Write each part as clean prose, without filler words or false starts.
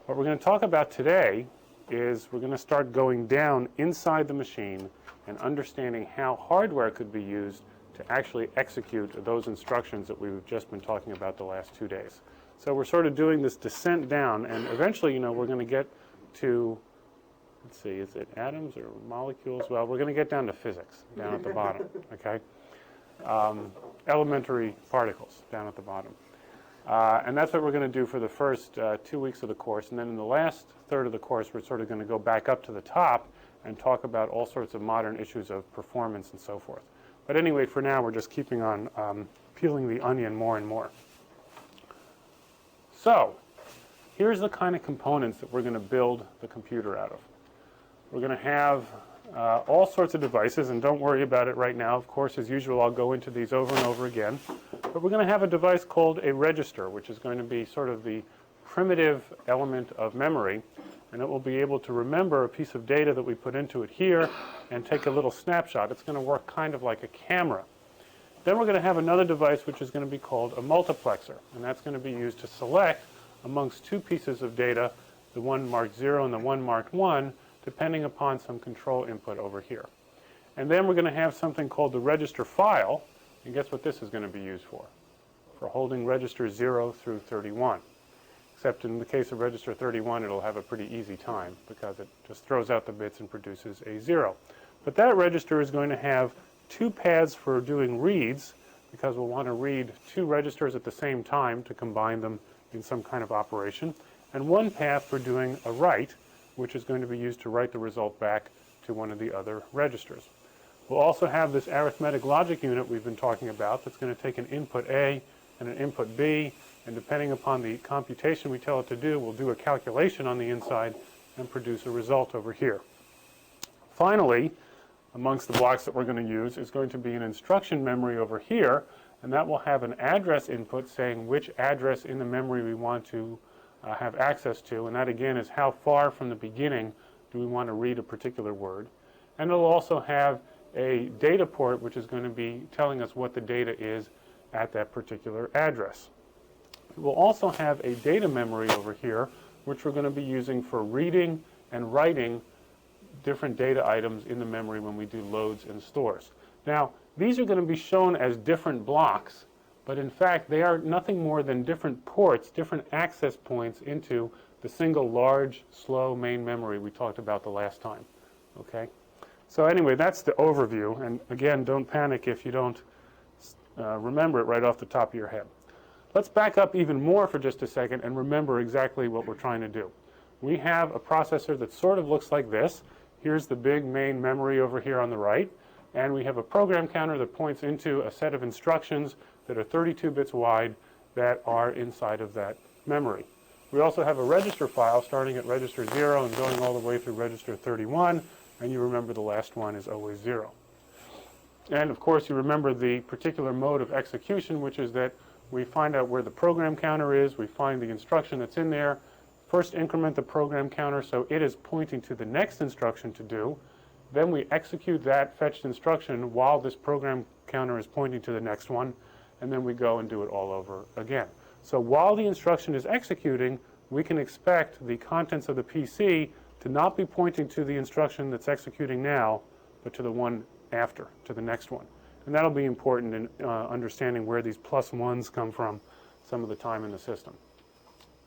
What we're going to talk about today is we're going to start going down inside the machine and understanding how hardware could be used to actually execute those instructions that we've just been talking about the last 2 days. So we're sort of doing this descent down, and eventually, we're going to get to, let's see, is it atoms or molecules? Well, we're going to get down to physics down at the bottom, okay? Elementary particles down at the bottom. And that's what we're going to do for the first 2 weeks of the course. And then in the last third of the course, we're sort of going to go back up to the top and talk about all sorts of modern issues of performance and so forth. But anyway, for now, we're just keeping on peeling the onion more and more. So here's the kind of components that we're going to build the computer out of. We're going to have all sorts of devices, and don't worry about it right now. Of course, as usual, I'll go into these over and over again. But we're going to have a device called a register, which is going to be sort of the primitive element of memory, and it will be able to remember a piece of data that we put into it here and take a little snapshot. It's going to work kind of like a camera. Then we're going to have another device which is going to be called a multiplexer, and that's going to be used to select amongst two pieces of data, the one marked 0 and the one marked 1, depending upon some control input over here. And then we're going to have something called the register file, and guess what this is going to be used for? For holding registers 0 through 31. Except in the case of register 31, it'll have a pretty easy time because it just throws out the bits and produces a 0. But that register is going to have two paths for doing reads, because we'll want to read two registers at the same time to combine them in some kind of operation, and one path for doing a write, which is going to be used to write the result back to one of the other registers. We'll also have this arithmetic logic unit we've been talking about that's going to take an input A and an input B, and depending upon the computation we tell it to do, we'll do a calculation on the inside and produce a result over here. Finally, amongst the blocks that we're going to use is going to be an instruction memory over here, and that will have an address input saying which address in the memory we want to have access to, and that again is how far from the beginning do we want to read a particular word. And it'll also have a data port which is going to be telling us what the data is at that particular address. We'll also have a data memory over here which we're going to be using for reading and writing different data items in the memory when we do loads and stores. Now, these are going to be shown as different blocks, but in fact they are nothing more than different ports, different access points into the single large, slow main memory we talked about the last time. Okay? So anyway, that's the overview, and again, don't panic if you don't remember it right off the top of your head. Let's back up even more for just a second and remember exactly what we're trying to do. We have a processor that sort of looks like this. Here's the big main memory over here on the right, and we have a program counter that points into a set of instructions that are 32 bits wide that are inside of that memory. We also have a register file starting at register 0 and going all the way through register 31, and you remember the last one is always 0. And of course you remember the particular mode of execution, which is that we find out where the program counter is, we find the instruction that's in there, first increment the program counter so it is pointing to the next instruction to do, then we execute that fetched instruction while this program counter is pointing to the next one, and then we go and do it all over again. So while the instruction is executing, we can expect the contents of the PC to not be pointing to the instruction that's executing now, but to the one after, to the next one. And that'll be important in understanding where these plus ones come from some of the time in the system.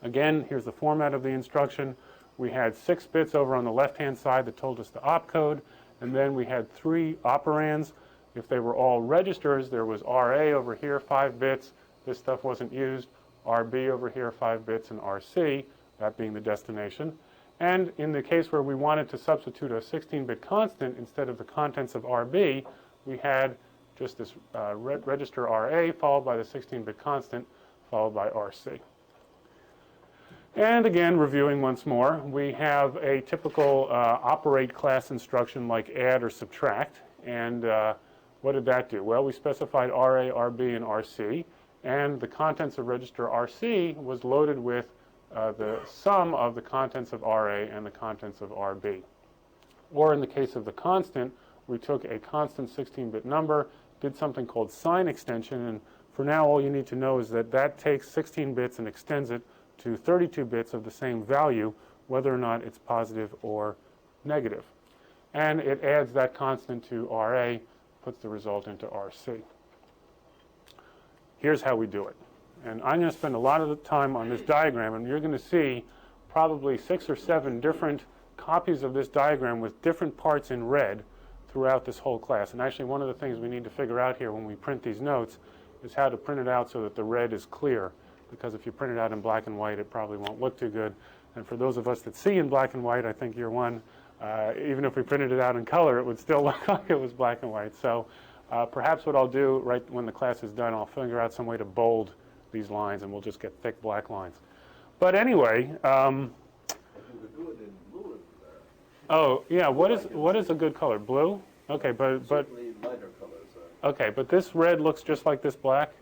Again, here's the format of the instruction. We had 6 bits over on the left-hand side that told us the opcode, and then we had 3 operands. If they were all registers, there was RA over here, 5 bits. This stuff wasn't used. RB over here, 5 bits, and RC, that being the destination. And in the case where we wanted to substitute a 16-bit constant instead of the contents of RB, we had just this register RA followed by the 16-bit constant followed by RC. And again, reviewing once more, we have a typical operate class instruction like add or subtract. And what did that do? Well, we specified RA, RB, and RC. And the contents of register RC was loaded with the sum of the contents of RA and the contents of RB. Or in the case of the constant, we took a constant 16-bit number, did something called sign extension, and for now all you need to know is that that takes 16 bits and extends it to 32 bits of the same value, whether or not it's positive or negative. And it adds that constant to RA, puts the result into RC. Here's how we do it. And I'm going to spend a lot of the time on this diagram, and you're going to see probably 6 or 7 different copies of this diagram with different parts in red throughout this whole class. And actually, one of the things we need to figure out here when we print these notes is how to print it out so that the red is clear, because if you print it out in black and white, it probably won't look too good. And for those of us that see in black and white, I think you're one. Even if we printed it out in color, it would still look like it was black and white. So perhaps what I'll do right when the class is done, I'll figure out some way to bold these lines, and we'll just get thick black lines. But anyway, oh yeah, what is a good color? Blue? Okay, but lighter colors. Okay, but this red looks just like this black.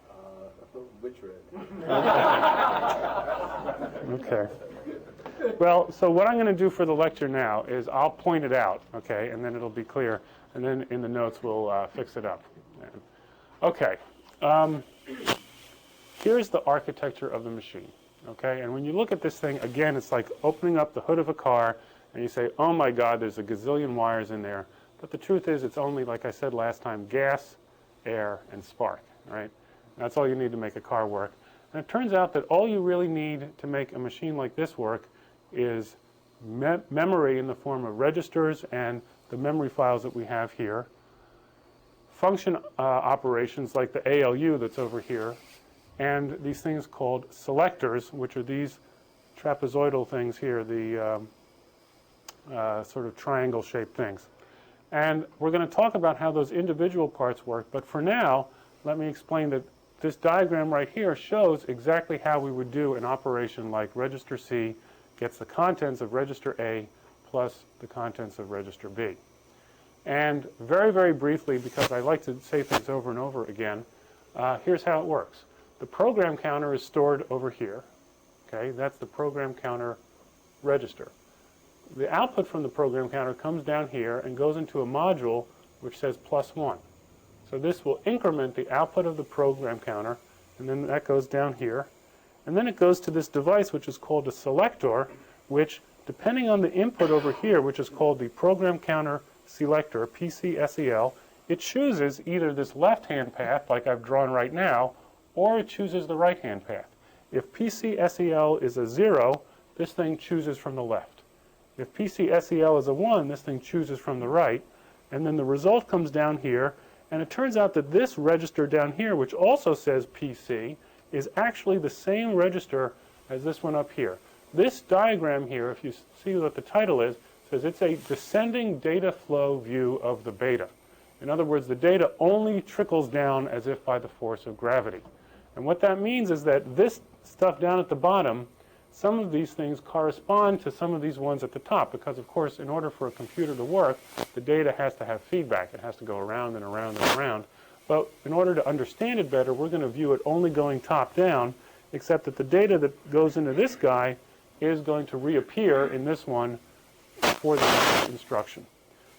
Which red? Okay. Well, so what I'm going to do for the lecture now is I'll point it out, okay, and then it'll be clear, and then in the notes we'll fix it up. Okay. Here's the architecture of the machine, okay? And when you look at this thing, again, it's like opening up the hood of a car, and you say, oh my God, there's a gazillion wires in there. But the truth is, it's only, like I said last time, gas, air, and spark, right? That's all you need to make a car work. And it turns out that all you really need to make a machine like this work is memory in the form of registers and the memory files that we have here, function operations like the ALU that's over here, and these things called selectors, which are these trapezoidal things here, the sort of triangle-shaped things. And we're going to talk about how those individual parts work, but for now, let me explain that this diagram right here shows exactly how we would do an operation like register C gets the contents of register A plus the contents of register B. And very, very briefly, because I like to say things over and over again, here's how it works. The program counter is stored over here. Okay, that's the program counter register. The output from the program counter comes down here and goes into a module which says +1. So this will increment the output of the program counter, and then that goes down here. And then it goes to this device which is called a selector, which, depending on the input over here, which is called the program counter selector, PCSEL, it chooses either this left-hand path, like I've drawn right now, or it chooses the right-hand path. If PCSEL is a 0, this thing chooses from the left. If PCSEL is a 1, this thing chooses from the right, and then the result comes down here, and it turns out that this register down here, which also says PC, is actually the same register as this one up here. This diagram here, if you see what the title is, says it's a descending data flow view of the beta. In other words, the data only trickles down as if by the force of gravity. And what that means is that this stuff down at the bottom, some of these things correspond to some of these ones at the top, because of course in order for a computer to work, the data has to have feedback. It has to go around and around and around. But in order to understand it better, we're going to view it only going top down, except that the data that goes into this guy is going to reappear in this one for the next instruction.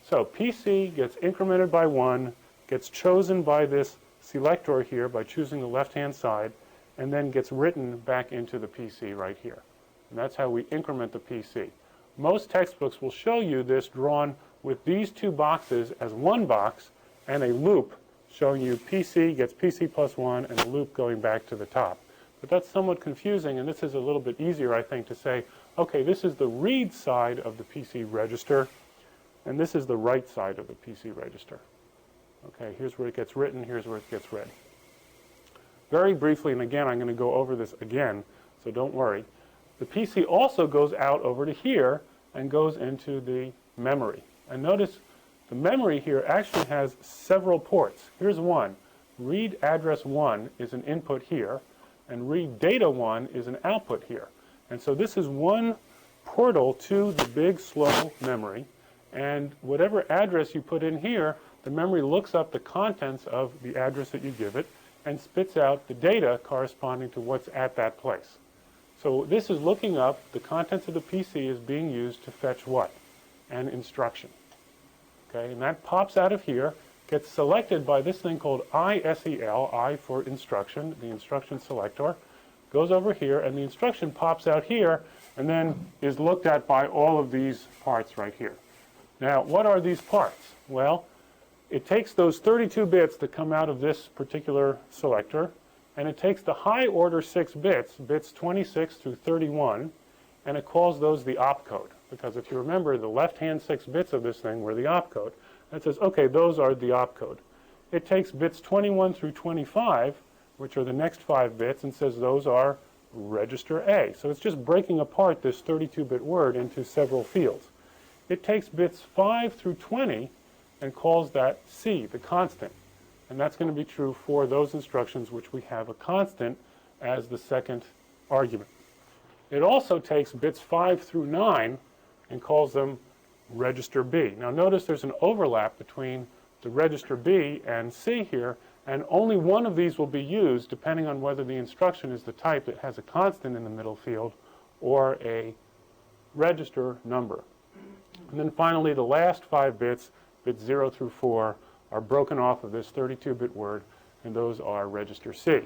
So PC gets incremented by 1, gets chosen by this selector here by choosing the left-hand side, and then gets written back into the PC right here. And that's how we increment the PC. Most textbooks will show you this drawn with these two boxes as one box and a loop showing you PC gets PC +1 and a loop going back to the top. But that's somewhat confusing, and this is a little bit easier, I think, to say, okay, this is the read side of the PC register, and this is the write side of the PC register. Okay, here's where it gets written, here's where it gets read. Very briefly, and again, I'm going to go over this again, so don't worry. The PC also goes out over to here and goes into the memory. And notice the memory here actually has several ports. Here's one. Read address 1 is an input here, and read data 1 is an output here. And so this is one portal to the big, slow memory. And whatever address you put in here, the memory looks up the contents of the address that you give it and spits out the data corresponding to what's at that place. So this is looking up the contents of the PC is being used to fetch what? An instruction. Okay, and that pops out of here, gets selected by this thing called ISEL, I for instruction, the instruction selector, goes over here, and the instruction pops out here, and then is looked at by all of these parts right here. Now, what are these parts? Well, it takes those 32 bits that come out of this particular selector, and it takes the high order 6 bits, bits 26 through 31, and it calls those the opcode. Because if you remember, the left-hand 6 bits of this thing were the opcode. And it says, okay, those are the opcode. It takes bits 21 through 25, which are the next 5 bits, and says those are register A. So it's just breaking apart this 32-bit word into several fields. It takes bits 5 through 20 and calls that C, the constant. And that's going to be true for those instructions which we have a constant as the second argument. It also takes bits 5 through 9 and calls them register B. Now notice there's an overlap between the register B and C here, and only one of these will be used depending on whether the instruction is the type that has a constant in the middle field or a register number. And then finally, the last 5 bits, bits 0 through 4, are broken off of this 32-bit word, and those are register C.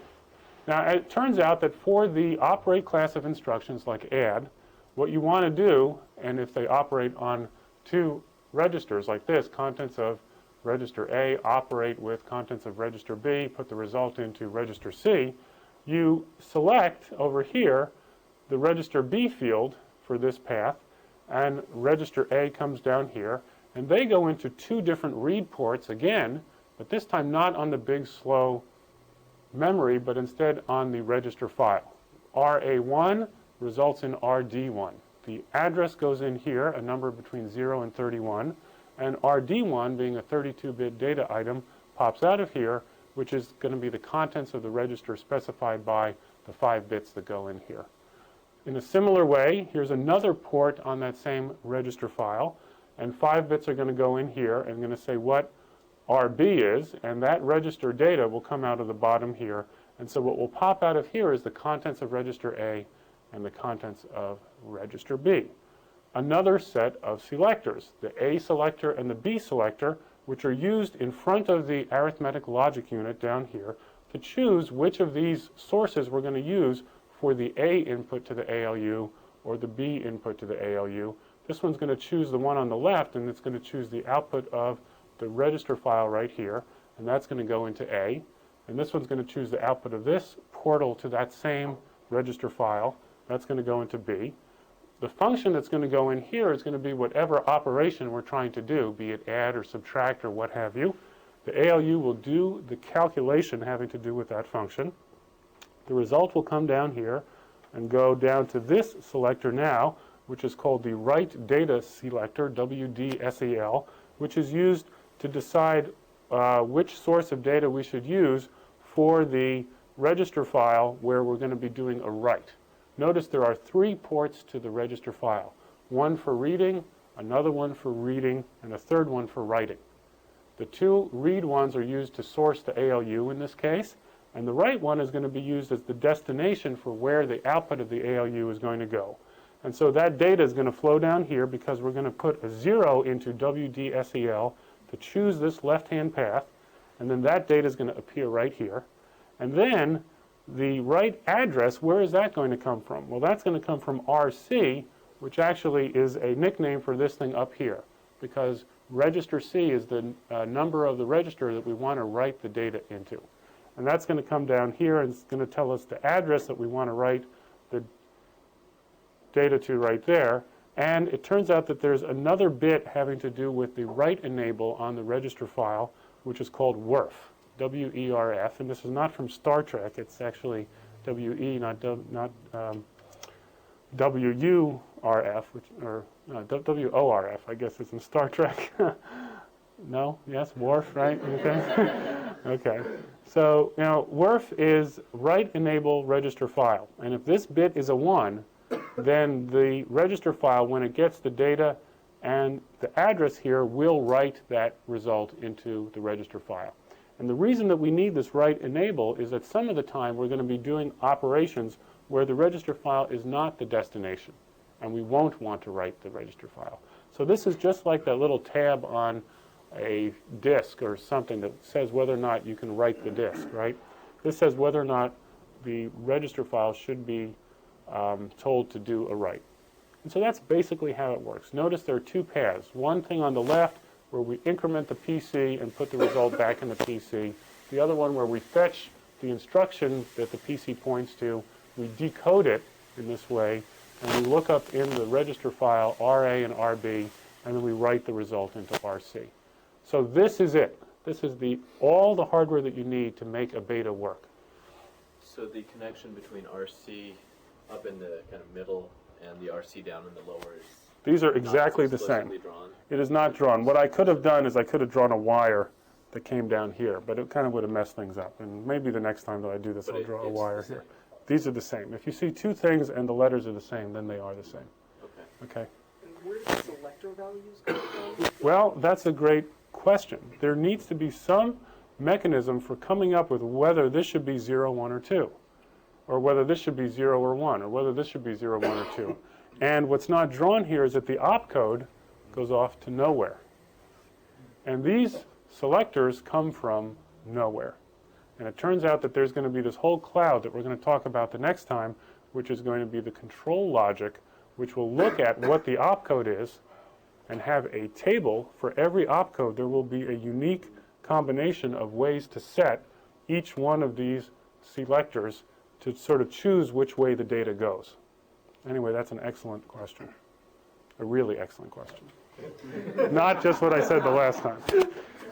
Now, it turns out that for the operate class of instructions like add, what you want to do, and if they operate on 2 registers like this, contents of register A operate with contents of register B, put the result into register C, you select over here the register B field for this path, and register A comes down here, and they go into 2 different read ports again, but this time not on the big slow memory, but instead on the register file. RA1 results in RD1. The address goes in here, a number between 0 and 31, and RD1, being a 32-bit data item, pops out of here, which is going to be the contents of the register specified by the 5 bits that go in here. In a similar way, here's another port on that same register file, and 5 bits are going to go in here and going to say what RB is, and that register data will come out of the bottom here. And so what will pop out of here is the contents of register A and the contents of register B. Another set of selectors, the A selector and the B selector, which are used in front of the arithmetic logic unit down here to choose which of these sources we're going to use for the A input to the ALU or the B input to the ALU. This one's going to choose the one on the left, and it's going to choose the output of the register file right here, and that's going to go into A. And this one's going to choose the output of this portal to that same register file. That's going to go into B. The function that's going to go in here is going to be whatever operation we're trying to do, be it add or subtract or what have you. The ALU will do the calculation having to do with that function. The result will come down here and go down to this selector now, which is called the write data selector, WDSEL, which is used to decide which source of data we should use for the register file where we're going to be doing a write. Notice there are 3 ports to the register file. One for reading, another one for reading, and a third one for writing. The 2 read ones are used to source the ALU in this case, and the write one is going to be used as the destination for where the output of the ALU is going to go. And so that data is going to flow down here because we're going to put a 0 into WDSEL to choose this left-hand path, and then that data is going to appear right here. And then the write address, where is that going to come from? Well, that's going to come from RC, which actually is a nickname for this thing up here, because register C is the number of the register that we want to write the data into. And that's going to come down here, and it's going to tell us the address that we want to write the data to right there. And it turns out that there's another bit having to do with the write enable on the register file, which is called WERF, W-E-R-F. And this is not from Star Trek. It's actually W-E, not W-U-R-F, or W-O-R-F, I guess it's in Star Trek. No? Yes? WERF, right? Okay. Okay. So, WERF is write enable register file. And if this bit is a 1, then the register file, when it gets the data and the address here, will write that result into the register file. And the reason that we need this write enable is that some of the time we're going to be doing operations where the register file is not the destination, and we won't want to write the register file. So this is just like that little tab on a disk or something that says whether or not you can write the disk, right? This says whether or not the register file should be told to do a write. And so that's basically how it works. Notice there are two paths. One thing on the left where we increment the PC and put the result back in the PC. The other one where we fetch the instruction that the PC points to, we decode it in this way, and we look up in the register file RA and RB, and then we write the result into RC. So this is it. This is all the hardware that you need to make a beta work. So the connection between RC up in the kind of middle and the RC down in the lower is These are exactly not the same. explicitly drawn? It is not drawn. What I could have done is I could have drawn a wire that came down here, but it kind of would have messed things up. And maybe the next time that I do this, But I'll draw a it's wire the here. same. These are the same. If you see two things and the letters are the same, then they are the same. Okay. Okay? And where do the selector values come from? Well, that's a great question. There needs to be some mechanism for coming up with whether this should be 0, 1, or 2, or whether this should be 0 or 1, or whether this should be 0, 1, or 2. And what's not drawn here is that the opcode goes off to nowhere. And these selectors come from nowhere. And it turns out that there's going to be this whole cloud that we're going to talk about the next time, which is going to be the control logic, which will look at what the opcode is and have a table for every opcode. There will be a unique combination of ways to set each one of these selectors to sort of choose which way the data goes. Anyway, that's an excellent question. A really excellent question. Not just what I said the last time,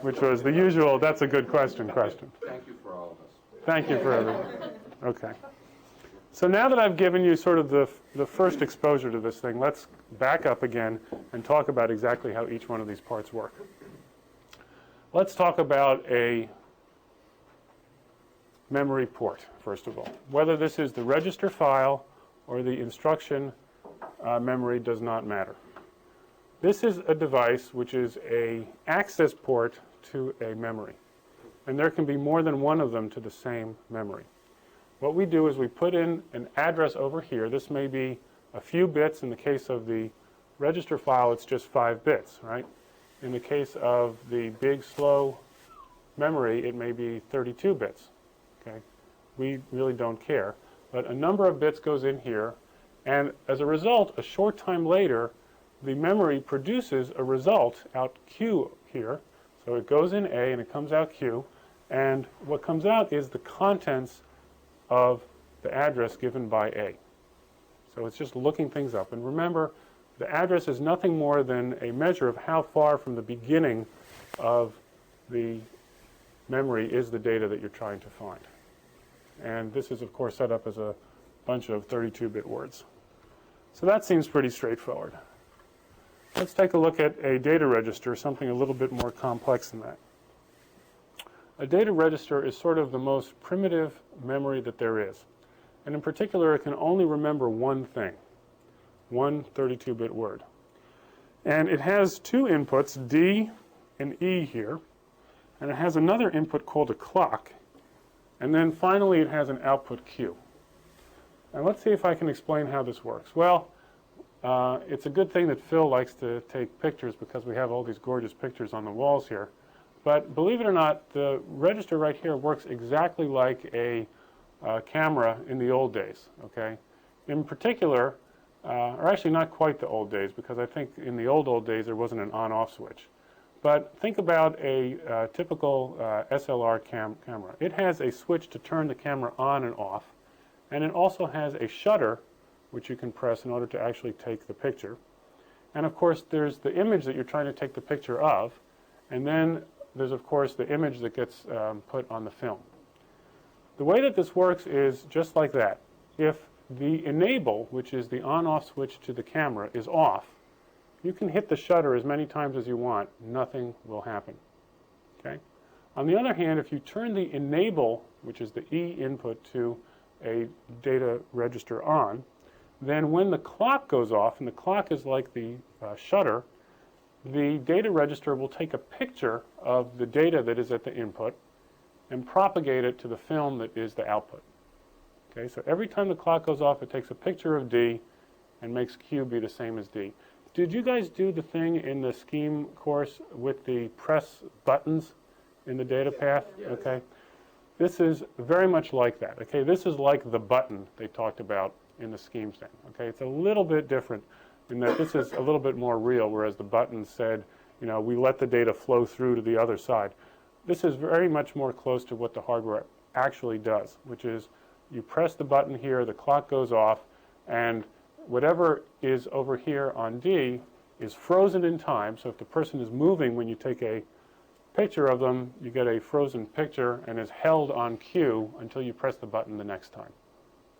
which was the usual, that's a good question. Thank you for all of us. Thank you for everything. Okay. So now that I've given you sort of the first exposure to this thing, let's back up again and talk about exactly how each one of these parts work. Let's talk about a memory port, first of all. Whether this is the register file or the instruction memory does not matter. This is a device which is an access port to a memory. And there can be more than one of them to the same memory. What we do is we put in an address over here. This may be a few bits. In the case of the register file, it's just 5 bits, right? In the case of the big, slow memory, it may be 32 bits, okay? We really don't care. But a number of bits goes in here, and as a result, a short time later, the memory produces a result out Q here. So it goes in A and it comes out Q, and what comes out is the contents of the address given by A. So it's just looking things up. And remember, the address is nothing more than a measure of how far from the beginning of the memory is the data that you're trying to find. And this is, of course, set up as a bunch of 32-bit words. So that seems pretty straightforward. Let's take a look at a data register, something a little bit more complex than that. A data register is sort of the most primitive memory that there is. And in particular, it can only remember one thing, one 32-bit word. And it has two inputs, D and E here. And it has another input called a clock. And then finally, it has an output Q. And let's see if I can explain how this works. Well, it's a good thing that Phil likes to take pictures because we have all these gorgeous pictures on the walls here. But believe it or not, the register right here works exactly like a camera in the old days, okay? In particular, or actually not quite the old days, because I think in the old days there wasn't an on-off switch. But think about a typical SLR camera. It has a switch to turn the camera on and off, and it also has a shutter which you can press in order to actually take the picture. And of course, there's the image that you're trying to take the picture of, and then there's, of course, the image that gets put on the film. The way that this works is just like that. If the enable, which is the on-off switch to the camera, is off, you can hit the shutter as many times as you want. Nothing will happen. Okay? On the other hand, if you turn the enable, which is the E input to a data register on, then when the clock goes off, and the clock is like the shutter, the data register will take a picture of the data that is at the input and propagate it to the film that is the output. Okay, so every time the clock goes off, it takes a picture of D and makes Q be the same as D. Did you guys do the thing in the scheme course with the press buttons in the data path? Yes. Okay. This is very much like that. Okay, this is like the button they talked about in the scheme stand. Okay, it's a little bit different in that this is a little bit more real, whereas the button said, you know, we let the data flow through to the other side. This is very much more close to what the hardware actually does, which is you press the button here, the clock goes off, and whatever is over here on D is frozen in time. So if the person is moving when you take a picture of them, you get a frozen picture and is held on Q until you press the button the next time.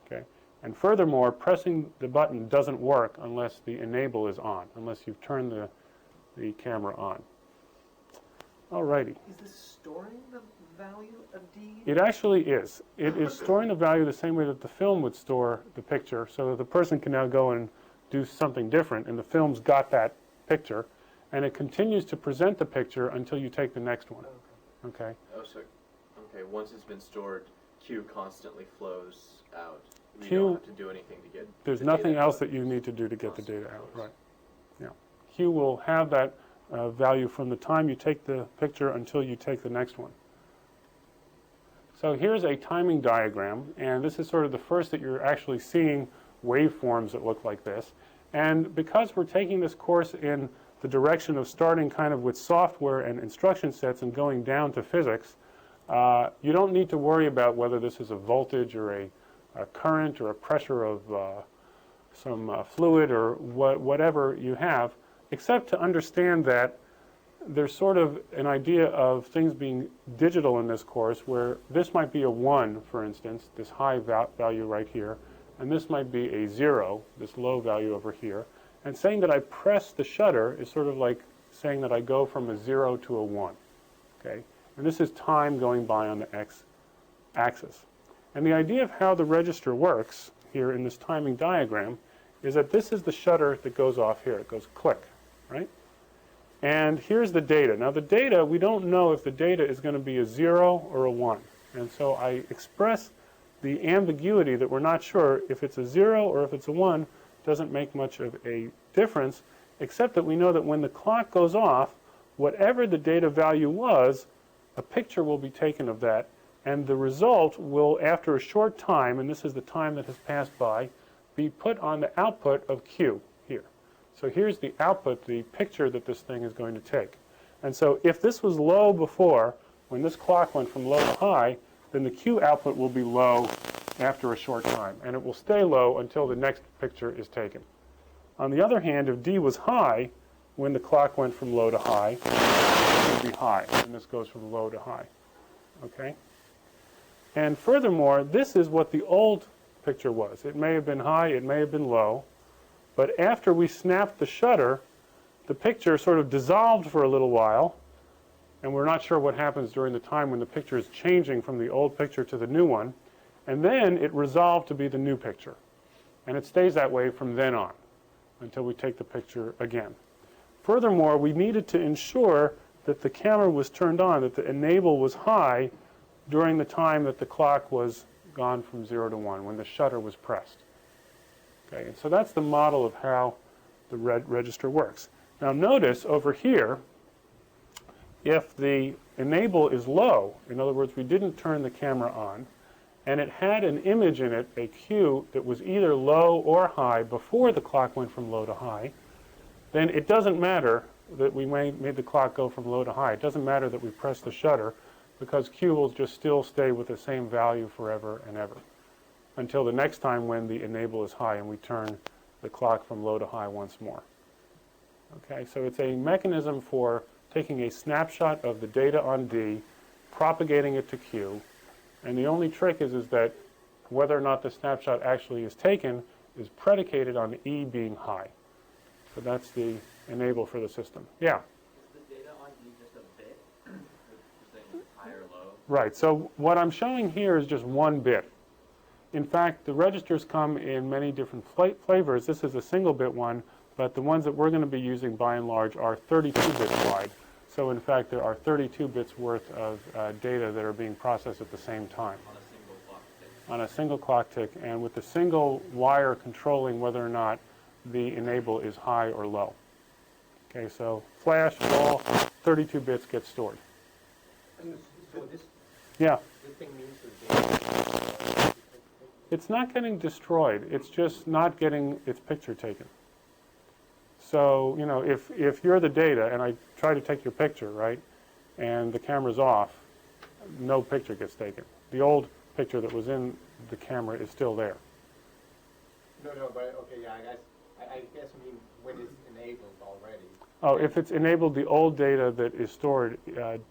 Okay? And furthermore, pressing the button doesn't work unless the enable is on, unless you've turned the camera on. Alrighty. Is this storing the value of D? It actually is. It is storing the value the same way that the film would store the picture, so that the person can now go and do something different, and the film's got that picture, and it continues to present the picture until you take the next one. Okay? Oh, so, okay, once it's been stored, Q constantly flows out. You Q- don't have to do anything to get There's the nothing data else out. that you need to do to get the Constantly data out. flows. Right. Yeah. Q will have that value from the time you take the picture until you take the next one. So here's a timing diagram, and this is sort of the first that you're actually seeing waveforms that look like this. And because we're taking this course in the direction of starting kind of with software and instruction sets and going down to physics, you don't need to worry about whether this is a voltage or a current or a pressure of some fluid or whatever you have, except to understand that there's sort of an idea of things being digital in this course, where this might be a 1, for instance, this high value right here, and this might be a 0, this low value over here. And saying that I press the shutter is sort of like saying that I go from a 0 to a 1. Okay? And this is time going by on the x-axis. And the idea of how the register works here in this timing diagram is that this is the shutter that goes off here. It goes click, right? And here's the data. Now the data, we don't know if the data is going to be a 0 or a 1. And so I express the ambiguity that we're not sure if it's a 0 or if it's a 1. Doesn't make much of a difference, except that we know that when the clock goes off, whatever the data value was, a picture will be taken of that, and the result will, after a short time, and this is the time that has passed by, be put on the output of Q here. So here's the output, the picture that this thing is going to take. And so if this was low before, when this clock went from low to high, then the Q output will be low after a short time, and it will stay low until the next picture is taken. On the other hand, if D was high, when the clock went from low to high, it would be high, and this goes from low to high. Okay? And furthermore, this is what the old picture was. It may have been high, it may have been low, but after we snapped the shutter, the picture sort of dissolved for a little while, and we're not sure what happens during the time when the picture is changing from the old picture to the new one, and then it resolved to be the new picture. And it stays that way from then on until we take the picture again. Furthermore, we needed to ensure that the camera was turned on, that the enable was high during the time that the clock was gone from 0 to 1, when the shutter was pressed. Okay, and so that's the model of how the register works. Now notice over here, if the enable is low, in other words, we didn't turn the camera on, and it had an image in it, a cue, that was either low or high before the clock went from low to high, then it doesn't matter that we made the clock go from low to high. It doesn't matter that we press the shutter, because Q will just still stay with the same value forever and ever, until the next time when the enable is high and we turn the clock from low to high once more. Okay, so it's a mechanism for taking a snapshot of the data on D, propagating it to Q, and the only trick is that whether or not the snapshot actually is taken is predicated on E being high. So that's the enable for the system. Yeah? Is the data on D just a bit? You're saying it's high or low? Right, so what I'm showing here is just one bit. In fact, the registers come in many different flavors. This is a single bit one, but the ones that we're going to be using by and large are 32 bits wide. So in fact, there are 32 bits worth of data that are being processed at the same time. On a single clock tick? On a single clock tick, and with a single wire controlling whether or not the enable is high or low. Okay, so flash, all 32 bits get stored. So this, Yeah, This thing means that It's not getting destroyed. It's just not getting its picture taken. So, you know, if you're the data and I try to take your picture, right, and the camera's off, no picture gets taken. The old picture that was in the camera is still there. No, but okay, yeah, I guess I mean when it's enabled already. Oh, if it's enabled, the old data that is stored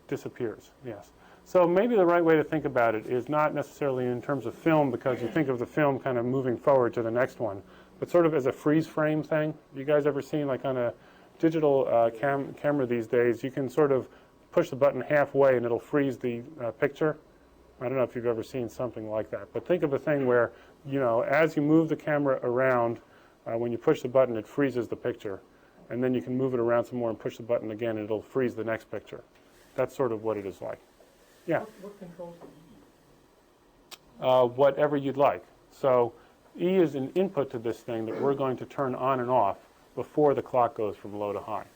disappears, yes. So maybe the right way to think about it is not necessarily in terms of film, because you think of the film kind of moving forward to the next one, but sort of as a freeze frame thing. You guys ever seen, like on a digital camera these days, you can sort of push the button halfway and it'll freeze the picture? I don't know if you've ever seen something like that, but think of a thing where, you know, as you move the camera around, when you push the button, it freezes the picture. And then you can move it around some more and push the button again, and it'll freeze the next picture. That's sort of what it is like. Yeah? What controls the Whatever you'd like. So E is an input to this thing that we're going to turn on and off before the clock goes from low to high.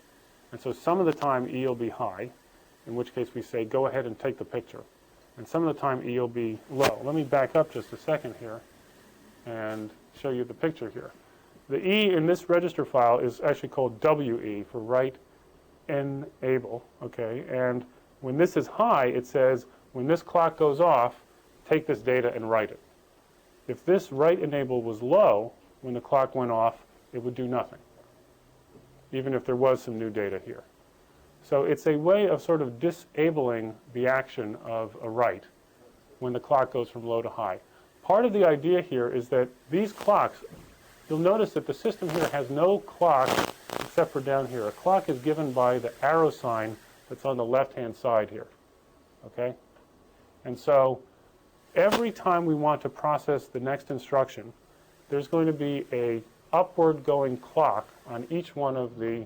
And so some of the time E will be high, in which case we say, go ahead and take the picture. And some of the time E will be low. Let me back up just a second here and show you the picture here. The E in this register file is actually called WE for write enable, okay? And when this is high, it says, when this clock goes off, take this data and write it. If this write enable was low, when the clock went off, it would do nothing, even if there was some new data here. So it's a way of sort of disabling the action of a write when the clock goes from low to high. Part of the idea here is that these clocks, you'll notice that the system here has no clock except for down here. A clock is given by the arrow sign that's on the left-hand side here, okay? And so every time we want to process the next instruction, there's going to be a upward going clock on each one of the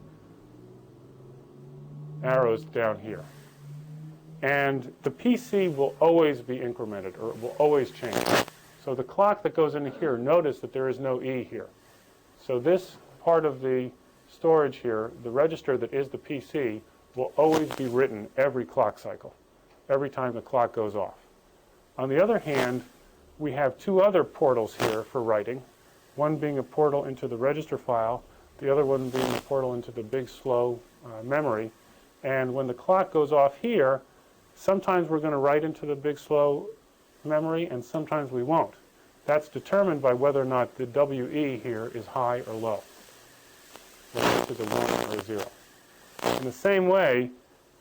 arrows down here. And the PC will always be incremented, or it will always change. So the clock that goes into here, notice that there is no E here. So this part of the storage here, the register that is the PC, will always be written every clock cycle, every time the clock goes off. On the other hand, we have two other portals here for writing, one being a portal into the register file, the other one being a portal into the big slow memory. And when the clock goes off here, sometimes we're going to write into the big slow memory, and sometimes we won't. That's determined by whether or not the WE here is high or low, whether it's a 1 or a 0. In the same way,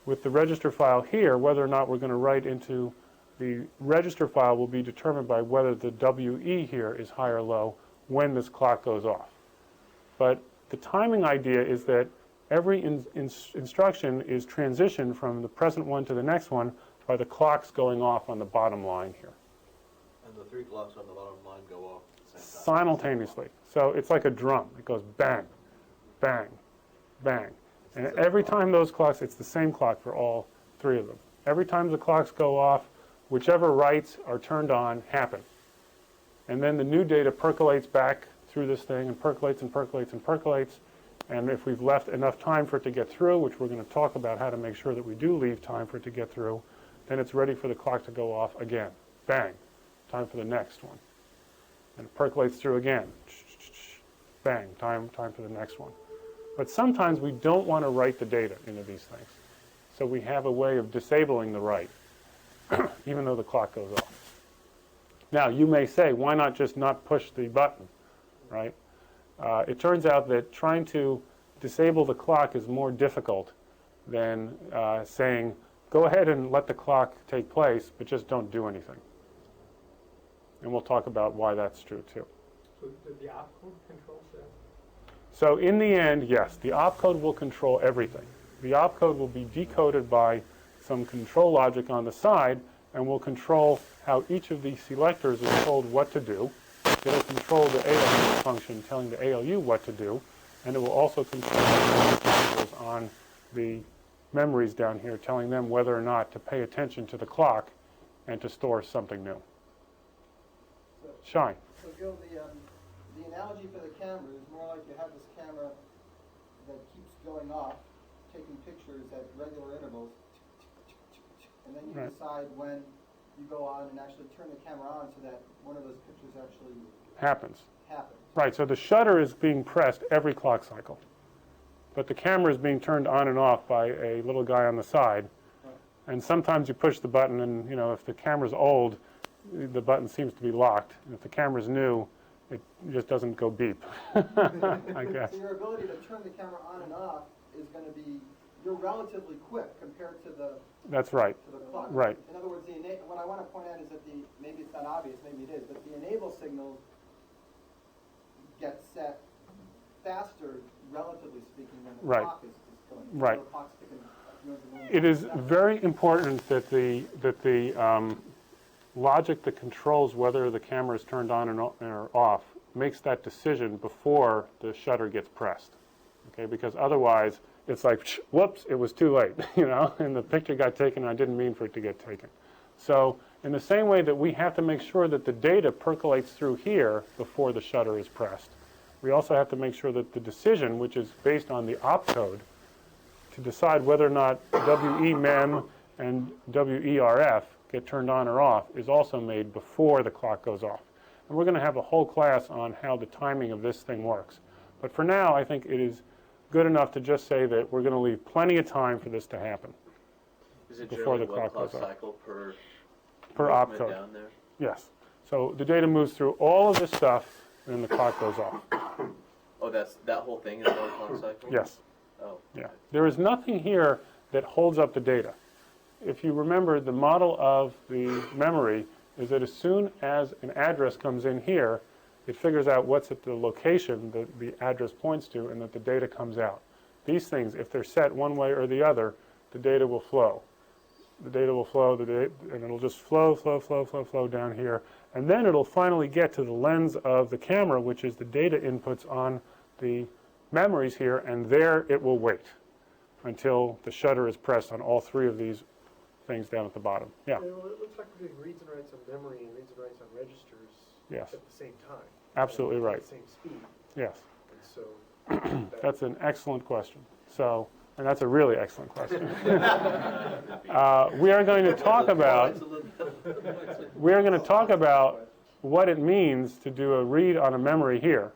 with the register file here, whether or not we're going to write into the register file will be determined by whether the WE here is high or low when this clock goes off. But the timing idea is that every instruction is transitioned from the present one to the next one by the clocks going off on the bottom line here. And the three clocks on the bottom line go off at the same time. Simultaneously. So it's like a drum. It goes bang, bang, bang. And every time those clocks, it's the same clock for all three of them. Every time the clocks go off, whichever writes are turned on happen. And then the new data percolates back through this thing and percolates and percolates and percolates. And if we've left enough time for it to get through, which we're going to talk about how to make sure that we do leave time for it to get through, then it's ready for the clock to go off again. Bang. Time for the next one. And it percolates through again. Bang. Time for the next one. But sometimes we don't want to write the data into these things. So we have a way of disabling the write, even though the clock goes off. Now, you may say, why not just not push the button, right? It turns out that trying to disable the clock is more difficult than saying, go ahead and let the clock take place, but just don't do anything. And we'll talk about why that's true, too. So the opcode controls that? So in the end, yes, the opcode will control everything. The opcode will be decoded by some control logic on the side, and will control how each of these selectors is told what to do. It'll control the ALU function telling the ALU what to do, and it will also control the on the memories down here, telling them whether or not to pay attention to the clock and to store something new. Shine. So Gil, the analogy for the camera is more like you have this camera that keeps going off, taking pictures at regular intervals, and then you Right. decide when you go on and actually turn the camera on so that one of those pictures actually Happens. happens. Right, so the shutter is being pressed every clock cycle. But the camera is being turned on and off by a little guy on the side. And sometimes you push the button and, you know, if the camera's old, the button seems to be locked. And if the camera's new, it just doesn't go beep, I guess. So your ability to turn the camera on and off is going to be, you're relatively quick compared to the That's right, clock. right. In other words, what I want to point out is that maybe it's not obvious, maybe it is, but the enable signal gets set faster, relatively speaking, than the Right. clock is going. Right. The clock's ticking millions and millions It is seconds. very important that the logic that controls whether the camera is turned on or off makes that decision before the shutter gets pressed. Okay, because otherwise it's like, whoops, it was too late, you know, and the picture got taken and I didn't mean for it to get taken. So in the same way that we have to make sure that the data percolates through here before the shutter is pressed, we also have to make sure that the decision, which is based on the opcode, to decide whether or not WEMEM and WERF get turned on or off is also made before the clock goes off. And we're going to have a whole class on how the timing of this thing works. But for now, I think it is good enough to just say that we're going to leave plenty of time for this to happen. Is it Before generally the one clock clock goes off. cycle per Per movement opcode. down there? Yes. So the data moves through all of this stuff, and then the clock goes off. Oh, that whole thing is one clock cycle? Yes. Oh, Yeah. There is nothing here that holds up the data. If you remember, the model of the memory is that as soon as an address comes in here, it figures out what's at the location that the address points to and that the data comes out. These things, if they're set one way or the other, the data will flow. The data will flow, and it'll just flow down here. And then it'll finally get to the lens of the camera, which is the data inputs on the memories here, and there it will wait until the shutter is pressed on all three of these things down at the bottom. Yeah, Well, it looks like we're doing reads and writes on memory and reads and writes on registers yes, at the same time. absolutely At right. the same speed. Yes, And so that's an excellent question. So, and that's a really excellent question. We are going to talk about what it means to do a read on a memory here.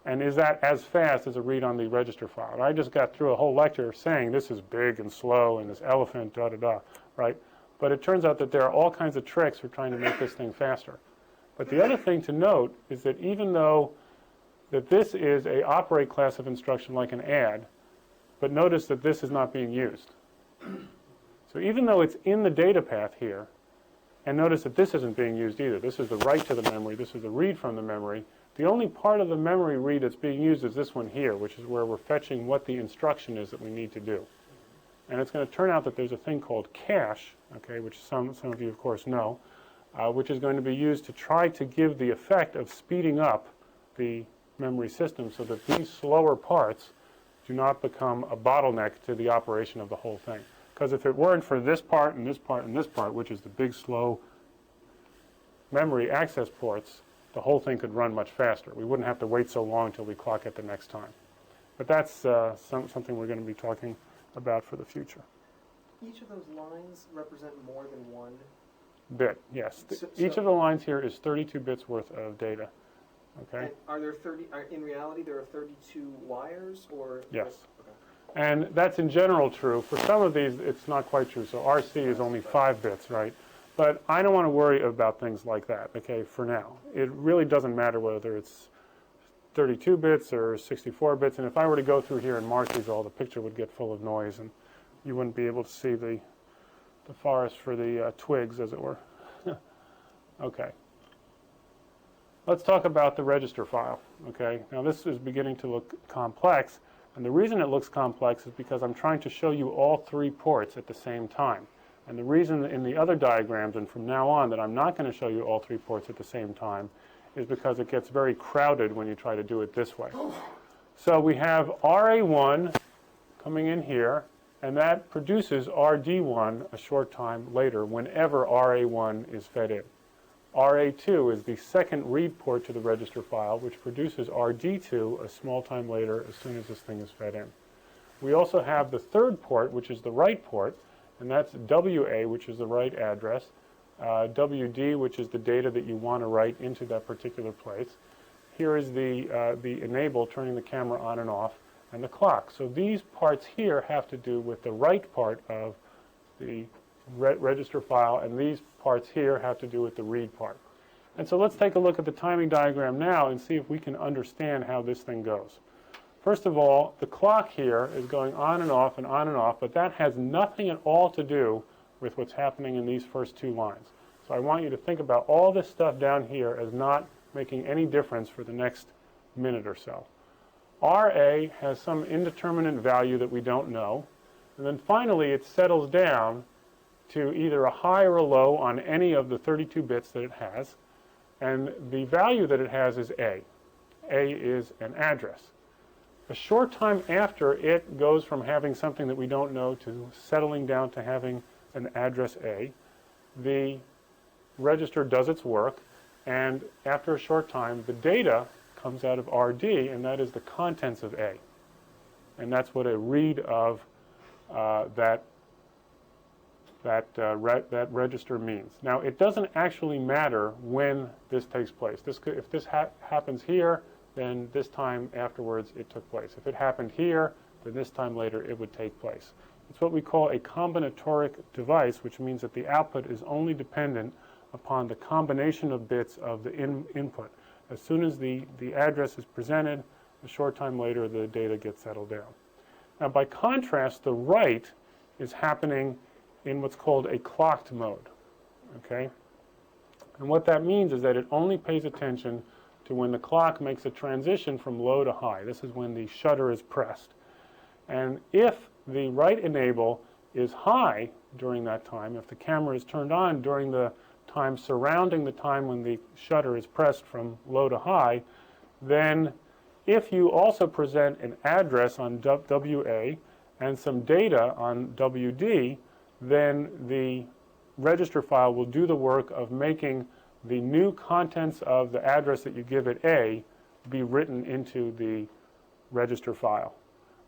And is that as fast as a read on the register file? And I just got through a whole lecture saying this is big and slow and this elephant, da-da-da, right? But it turns out that there are all kinds of tricks for trying to make this thing faster. But the other thing to note is that even though that this is a operate class of instruction like an add, but notice that this is not being used. So even though it's in the data path here, and notice that this isn't being used either. This is the write to the memory, this is the read from the memory. The only part of the memory read that's being used is this one here, which is where we're fetching what the instruction is that we need to do. And it's going to turn out that there's a thing called cache, okay, which some of you, of course, know, which is going to be used to try to give the effect of speeding up the memory system so that these slower parts do not become a bottleneck to the operation of the whole thing. Because if it weren't for this part and this part and this part, which is the big, slow memory access ports, the whole thing could run much faster. We wouldn't have to wait so long until we clock it the next time. But that's something we're going to be talking about for the future. each of those lines represent more than one. Bit, yes. So- Each so- of the lines here is 32 bits worth of data. Okay? And are there in reality there are 32 wires or? Yes. Okay. And that's in general true. For some of these, it's not quite true. So RC is only 5 bits, right? But I don't want to worry about things like that, okay, for now. It really doesn't matter whether it's 32 bits or 64 bits. And if I were to go through here and mark these all, the picture would get full of noise, and you wouldn't be able to see the forest for the twigs, as it were. Okay. Let's talk about the register file, okay? Now, this is beginning to look complex. And the reason it looks complex is because I'm trying to show you all 3 ports at the same time. And the reason in the other diagrams and from now on that I'm not going to show you all 3 ports at the same time is because it gets very crowded when you try to do it this way. So we have RA1 coming in here, and that produces RD1 a short time later whenever RA1 is fed in. RA2 is the second read port to the register file, which produces RD2 a small time later as soon as this thing is fed in. We also have the third port, which is the write port, and that's WA, which is the write address, WD, which is the data that you want to write into that particular place. Here is the enable, turning the camera on and off, and the clock. So these parts here have to do with the write part of the register file, and these parts here have to do with the read part. And so let's take a look at the timing diagram now and see if we can understand how this thing goes. First of all, the clock here is going on and off and on and off, but that has nothing at all to do with what's happening in these first two lines. So I want you to think about all this stuff down here as not making any difference for the next minute or so. RA has some indeterminate value that we don't know, and then finally it settles down to either a high or a low on any of the 32 bits that it has, and the value that it has is A. A is an address. A short time after it goes from having something that we don't know to settling down to having an address A, the register does its work, and after a short time the data comes out of RD, and that is the contents of A. And that's what a read of that register means. Now, it doesn't actually matter when this takes place. If this happens here, then this time afterwards it took place. If it happened here, then this time later it would take place. It's what we call a combinatoric device, which means that the output is only dependent upon the combination of bits of the input. As soon as the address is presented, a short time later the data gets settled down. Now, by contrast, the write is happening in what's called a clocked mode, okay? And what that means is that it only pays attention to when the clock makes a transition from low to high. This is when the shutter is pressed. And if the write enable is high during that time, if the camera is turned on during the time surrounding the time when the shutter is pressed from low to high, then if you also present an address on WA and some data on WD, then the register file will do the work of making the new contents of the address that you give it A be written into the register file.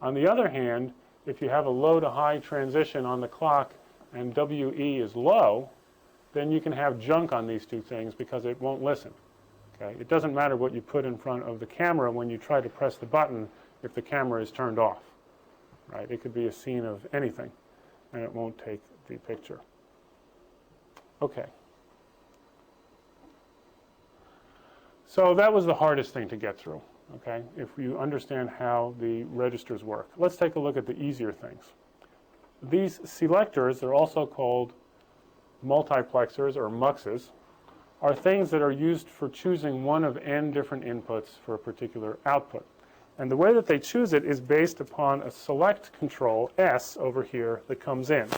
On the other hand, if you have a low to high transition on the clock and WE is low, then you can have junk on these two things because it won't listen. Okay? It doesn't matter what you put in front of the camera when you try to press the button if the camera is turned off. Right? It could be a scene of anything, and it won't take the picture. Okay. So that was the hardest thing to get through, okay, if you understand how the registers work. Let's take a look at the easier things. These selectors, they're also called multiplexers or muxes, are things that are used for choosing one of n different inputs for a particular output. And the way that they choose it is based upon a select control, S, over here, that comes in.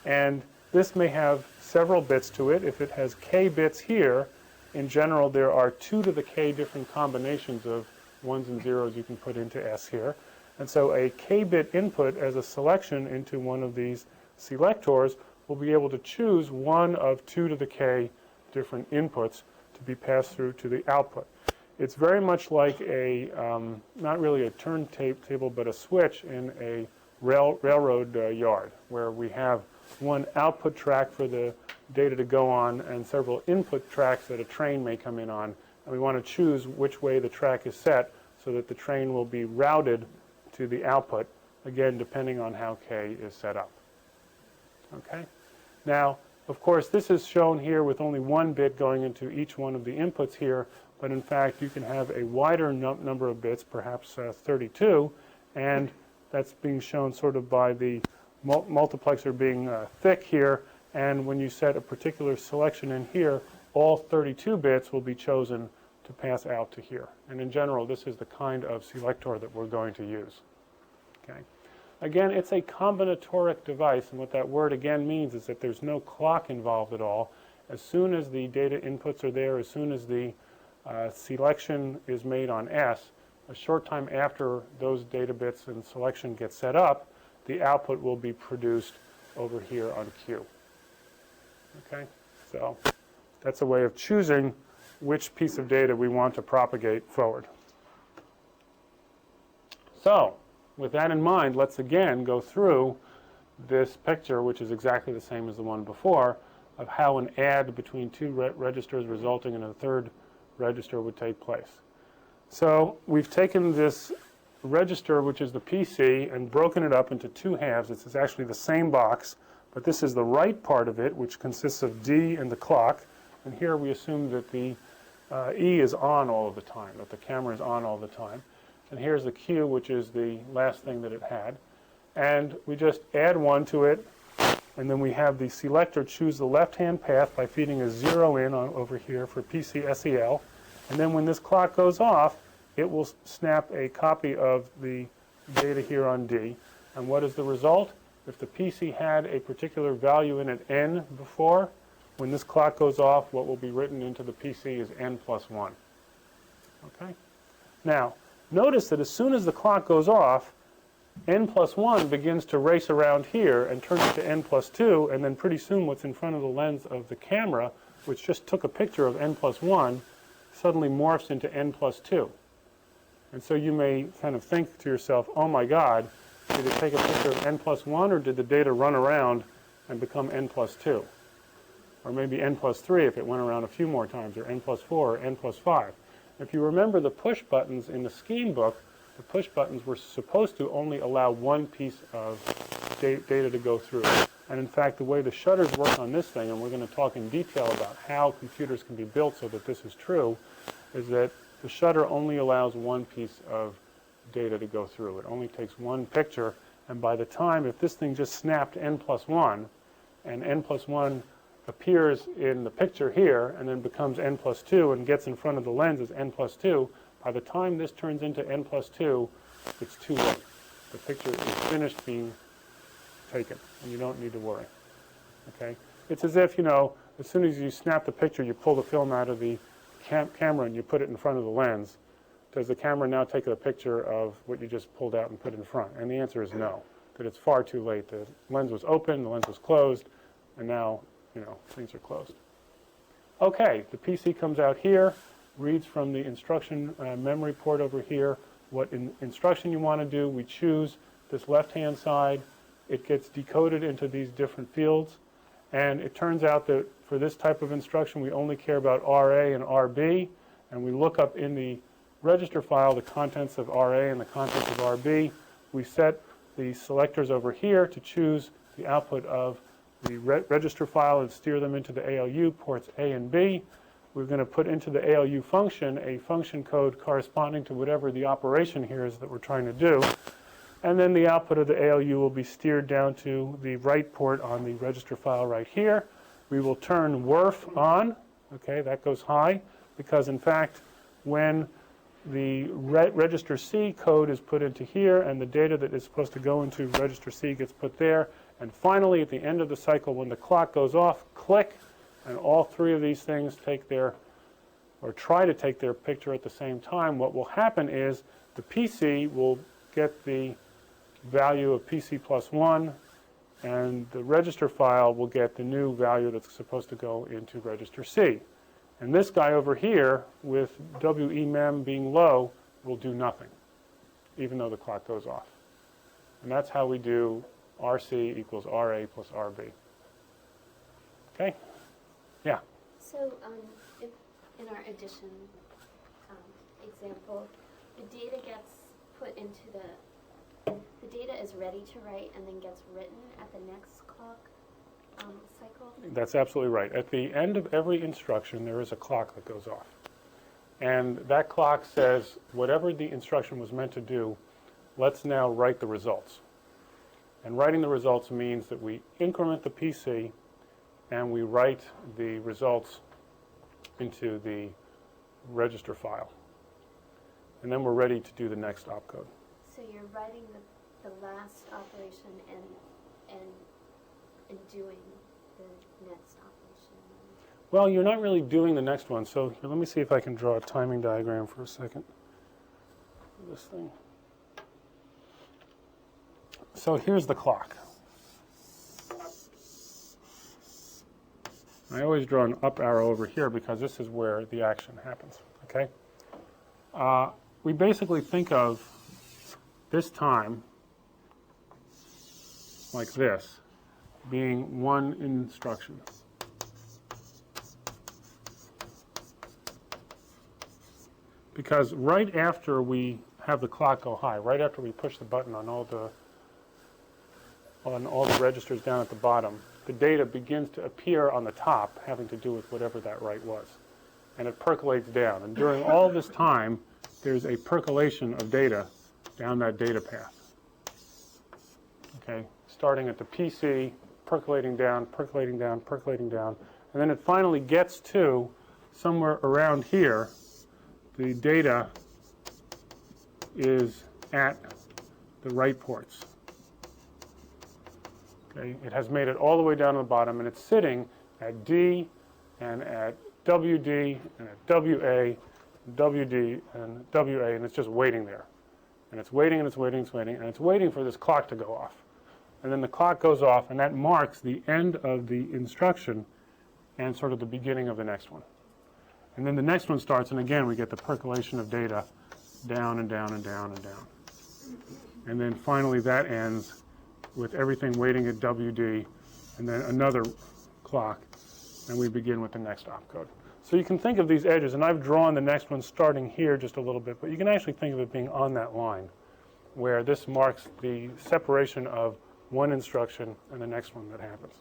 And this may have several bits to it. If it has k bits here, in general, there are 2 to the k different combinations of ones and zeros you can put into S here. And so a k-bit input as a selection into one of these selectors will be able to choose one of 2 to the k different inputs to be passed through to the output. It's very much like a, not really a turntable, but a switch in a railroad yard, where we have one output track for the data to go on and several input tracks that a train may come in on. And we want to choose which way the track is set so that the train will be routed to the output, again, depending on how K is set up. Okay? Now, of course, this is shown here with only 1 bit going into each one of the inputs here, but in fact, you can have a wider number of bits, perhaps 32, and that's being shown sort of by the multiplexer being thick here, and when you set a particular selection in here, all 32 bits will be chosen to pass out to here. And in general, this is the kind of selector that we're going to use. Okay. Again, it's a combinatoric device, and what that word again means is that there's no clock involved at all. As soon as the data inputs are there, as soon as the selection is made on S, a short time after those data bits and selection get set up, the output will be produced over here on Q. Okay, so that's a way of choosing which piece of data we want to propagate forward. So, with that in mind, let's again go through this picture, which is exactly the same as the one before, of how an add between two registers resulting in a third register would take place. So we've taken this register, which is the PC, and broken it up into two halves. It's actually the same box, but this is the right part of it, which consists of D and the clock. And here we assume that the E is on all of the time, that the camera is on all the time. And here's the Q, which is the last thing that it had. And we just add 1 to it, and then we have the selector choose the left-hand path by feeding a 0 in over here for PC SEL. And then when this clock goes off, it will snap a copy of the data here on D. And what is the result? If the PC had a particular value in it, N, before, when this clock goes off, what will be written into the PC is N plus 1. Okay? Now, notice that as soon as the clock goes off, N plus 1 begins to race around here and turns to N plus 2, and then pretty soon what's in front of the lens of the camera, which just took a picture of N plus 1, suddenly morphs into N plus 2. And so you may kind of think to yourself, oh my God, did it take a picture of N plus 1, or did the data run around and become N plus 2? Or maybe N plus 3 if it went around a few more times, or N plus 4, or N plus 5. If you remember the push buttons in the scheme book, the push buttons were supposed to only allow one piece of data to go through. And in fact, the way the shutters work on this thing, and we're going to talk in detail about how computers can be built so that this is true, is that the shutter only allows one piece of data to go through. It only takes one picture, and by the time, if this thing just snapped N plus 1, and N plus 1 appears in the picture here, and then becomes N plus 2 and gets in front of the lens as N plus 2, by the time this turns into N plus 2, it's too late. The picture is finished being taken, and you don't need to worry. Okay? It's as if, as soon as you snap the picture, you pull the film out of the camera and you put it in front of the lens. Does the camera now take a picture of what you just pulled out and put in front? And the answer is no, that it's far too late. The lens was open, the lens was closed, and now, things are closed. Okay, the PC comes out here, reads from the instruction memory port over here what instruction you want to do. We choose this left-hand side. It gets decoded into these different fields. And it turns out that for this type of instruction, we only care about RA and RB. And we look up in the register file the contents of RA and the contents of RB. We set the selectors over here to choose the output of the register file and steer them into the ALU ports A and B. We're going to put into the ALU function a function code corresponding to whatever the operation here is that we're trying to do. And then the output of the ALU will be steered down to the right port on the register file right here. We will turn WRF on. Okay, that goes high because, in fact, when the register C code is put into here and the data that is supposed to go into register C gets put there. And finally, at the end of the cycle, when the clock goes off, click, and all three of these things take their, or try to take their picture at the same time. What will happen is the PC will get the value of PC plus 1, and the register file will get the new value that's supposed to go into register C. And this guy over here, with WEMEM being low, will do nothing, even though the clock goes off. And that's how we do RC equals RA plus RB. Okay? Yeah? So if in our addition example, the data gets put into the data is ready to write and then gets written at the next clock cycle? That's absolutely right. At the end of every instruction, there is a clock that goes off. And that clock says, whatever the instruction was meant to do, let's now write the results. And writing the results means that we increment the PC and we write the results into the register file. And then we're ready to do the next opcode. So you're writing the last operation and doing the next operation. Well, you're not really doing the next one. So here, let me see if I can draw a timing diagram for a second. This thing. So here's the clock. I always draw an up arrow over here because this is where the action happens, okay? We basically think of this time like this, being one instruction. because right after we have the clock go high, right after we push the button on all the registers down at the bottom, the data begins to appear on the top, having to do with whatever that write was. And it percolates down. And during all this time, there's a percolation of data down that data path. Okay, starting at the PC, percolating down, percolating down, percolating down, and then it finally gets to somewhere around here. The data is at the write ports. Okay, it has made it all the way down to the bottom, and it's sitting at D and at WD and at WA, WD and WA, and it's just waiting there. And it's waiting and it's waiting and it's waiting, and it's waiting for this clock to go off. And then the clock goes off, and that marks the end of the instruction and sort of the beginning of the next one. And then the next one starts, and again, we get the percolation of data down and down and down and down. And then finally that ends with everything waiting at WD, and then another clock, and we begin with the next opcode. So you can think of these edges, and I've drawn the next one starting here just a little bit, but you can actually think of it being on that line, where this marks the separation of one instruction and the next one that happens.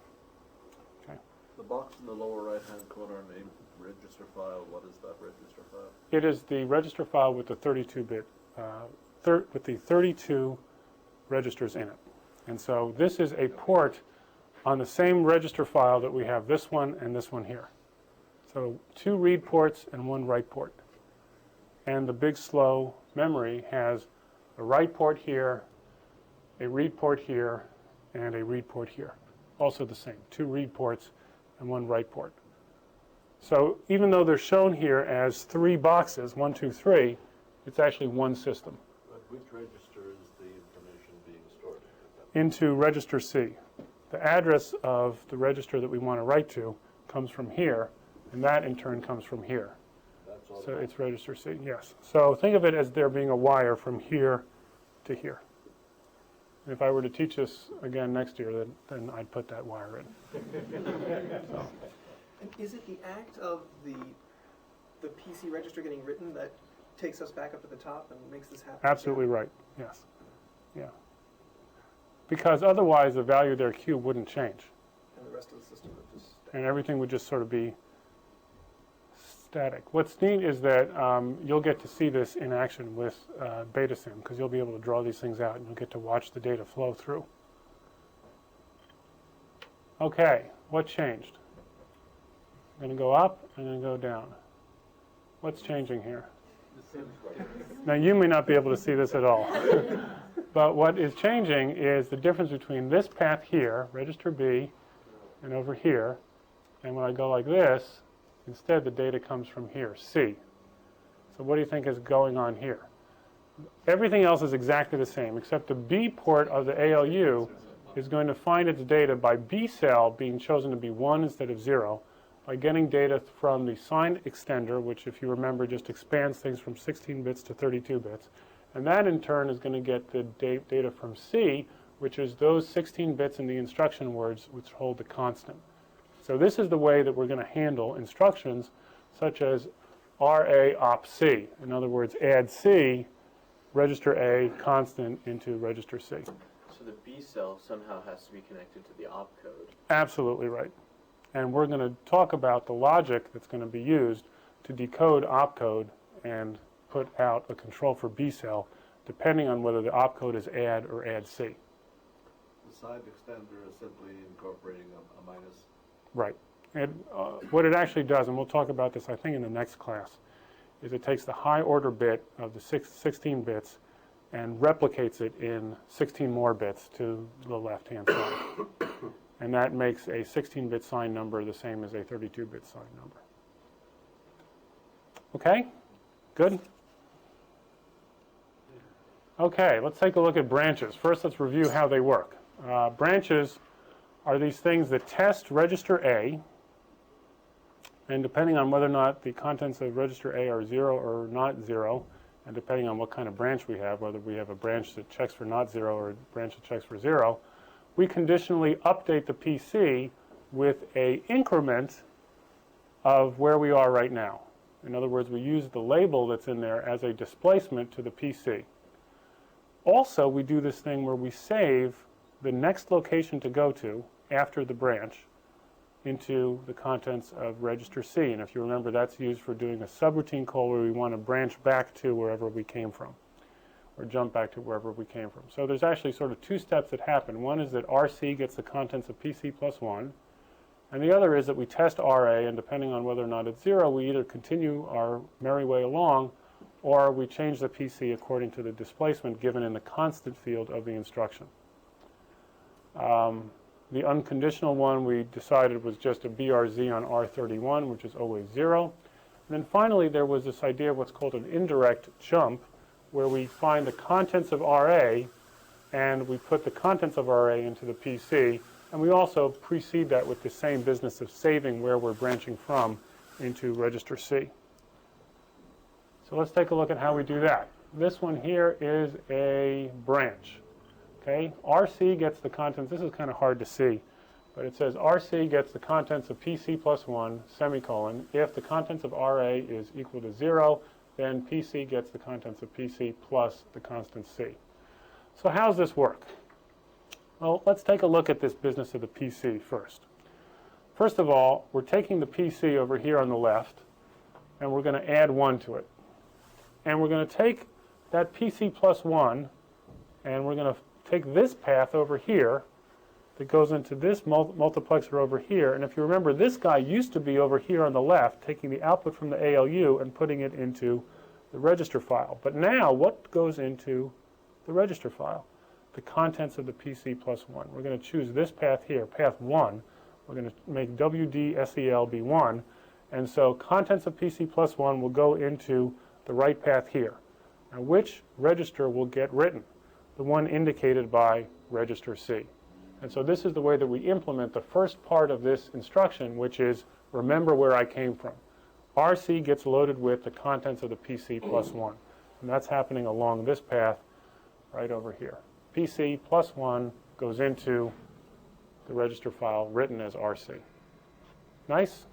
Okay. The box in the lower right-hand corner named register file, what is that register file? It is the register file with the 32-bit, with the 32 registers in it. And so this is a port on the same register file that we have this one and this one here. So 2 read ports and 1 write port. And the big slow memory has a write port here, a read port here, and a read port here. Also the same, 2 read ports and 1 write port. So even though they're shown here as 3 boxes, 1, 2, 3, it's actually one system. But which register is the information being stored? Into register C. The address of the register that we want to write to comes from here, and that in turn comes from here. That's all. So it's register C, yes. So think of it as there being a wire from here to here. And if I were to teach this again next year, then I'd put that wire in. So. And is it the act of the PC register getting written that takes us back up to the top and makes this happen? Absolutely right, yes. Yeah. Because otherwise the value of their Q wouldn't change. And the rest of the system would just stay. And everything would just sort of be static. What's neat is that you'll get to see this in action with BetaSim, because you'll be able to draw these things out and you'll get to watch the data flow through. Okay, what changed? I'm going to go up, I'm going to go down. What's changing here? Now you may not be able to see this at all. But what is changing is the difference between this path here, register B, and over here. And when I go like this, instead the data comes from here, C. So what do you think is going on here? Everything else is exactly the same, except the B port of the ALU is going to find its data by B cell being chosen to be 1 instead of 0, by getting data from the signed extender, which if you remember just expands things from 16 bits to 32 bits. And that in turn is going to get the data from C, which is those 16 bits in the instruction words which hold the constant. So this is the way that we're going to handle instructions such as RA op C. In other words, add C, register A, constant into register C. So the B cell somehow has to be connected to the opcode. Absolutely right. And we're going to talk about the logic that's going to be used to decode opcode and put out a control for B cell, depending on whether the opcode is add or add C. The side extender is simply incorporating a minus. Right. And what it actually does, and we'll talk about this I think in the next class, is it takes the high order bit of the 16 bits and replicates it in 16 more bits to the left-hand side. And that makes a 16-bit sign number the same as a 32-bit sign number. Okay? Good? Okay, let's take a look at branches. First, let's review how they work. Branches are these things that test register A, and depending on whether or not the contents of register A are 0 or not 0, and depending on what kind of branch we have, whether we have a branch that checks for not 0 or a branch that checks for 0, we conditionally update the PC with an increment of where we are right now. In other words, we use the label that's in there as a displacement to the PC. Also, we do this thing where we save the next location to go to after the branch into the contents of register C. And if you remember, that's used for doing a subroutine call where we want to branch back to wherever we came from, or jump back to wherever we came from. So there's actually sort of two steps that happen. One is that RC gets the contents of PC plus 1, and the other is that we test RA, and depending on whether or not it's 0, we either continue our merry way along, or we change the PC according to the displacement given in the constant field of the instruction. The unconditional one we decided was just a BRZ on R31, which is always 0. And then finally there was this idea of what's called an indirect jump, where we find the contents of RA and we put the contents of RA into the PC, and we also precede that with the same business of saving where we're branching from into register C. So let's take a look at how we do that. This one here is a branch. Okay, RC gets the contents. This is kind of hard to see, but it says RC gets the contents of PC plus 1, semicolon. If the contents of RA is equal to 0, then PC gets the contents of PC plus the constant C. So how does this work? Well, let's take a look at this business of the PC first. First of all, we're taking the PC over here on the left, and we're going to add 1 to it. And we're going to take that PC plus 1, and we're going to take this path over here that goes into this multiplexer over here. And if you remember, this guy used to be over here on the left, taking the output from the ALU and putting it into the register file. But now, what goes into the register file? The contents of the PC plus 1. We're going to choose this path here, path 1. We're going to make WDSEL be 1. And so contents of PC plus 1 will go into the right path here. Now, which register will get written? The one indicated by register C. And so this is the way that we implement the first part of this instruction, which is remember where I came from. RC gets loaded with the contents of the PC plus 1. And that's happening along this path right over here. PC plus 1 goes into the register file written as RC. Nice?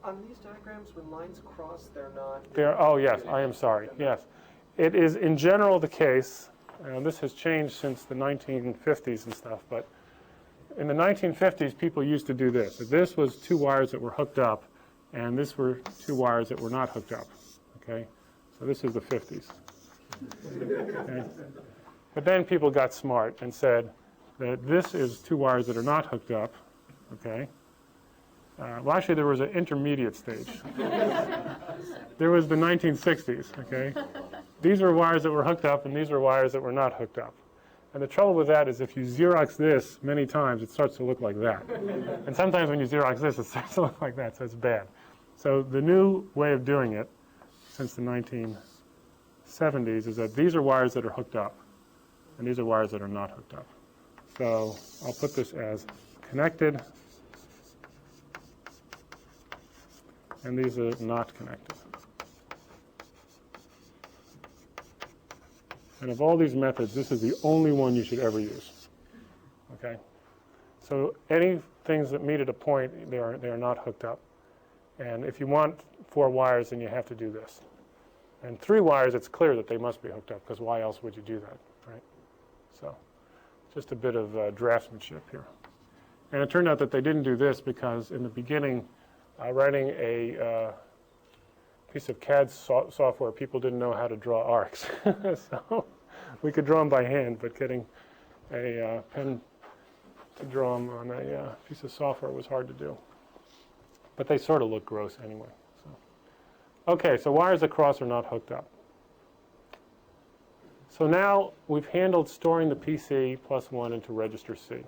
On these diagrams, when lines cross, they're not... Oh, yes, I am sorry. Yes. It is in general the case, this has changed since the 1950s and stuff, but in the 1950s, people used to do this. This was 2 wires that were hooked up, and this were 2 wires that were not hooked up. Okay? So this is the 50s. Okay? But then people got smart and said that this is 2 wires that are not hooked up. Okay? Well, actually, there was an intermediate stage. There was the 1960s. Okay? These were wires that were hooked up, and these were wires that were not hooked up. And the trouble with that is if you Xerox this many times, it starts to look like that. And sometimes when you Xerox this, it starts to look like that, so it's bad. So the new way of doing it, since the 1970s, is that these are wires that are hooked up, and these are wires that are not hooked up. So I'll put this as connected, and these are not connected. And of all these methods, this is the only one you should ever use. Okay? So any things that meet at a point, they are not hooked up. And if you want 4 wires, then you have to do this. And 3 wires, it's clear that they must be hooked up, because why else would you do that, right? So just a bit of draftsmanship here. And it turned out that they didn't do this because in the beginning, writing a piece of CAD software, people didn't know how to draw arcs. So we could draw them by hand, but getting a pen to draw them on a piece of software was hard to do. But they sort of look gross anyway. So. Okay, so wires across are not hooked up. So now we've handled storing the PC plus 1 into register C.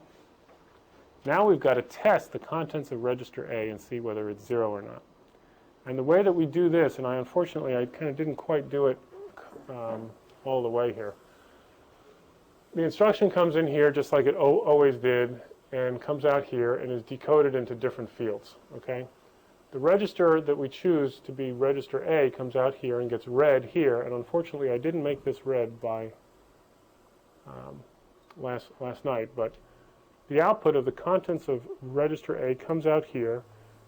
Now we've got to test the contents of register A and see whether it's 0 or not. And the way that we do this, and unfortunately I kind of didn't quite do it all the way here. The instruction comes in here just like it always did, and comes out here and is decoded into different fields. Okay? The register that we choose to be register A comes out here and gets read here, and unfortunately I didn't make this read by last night, but the output of the contents of register A comes out here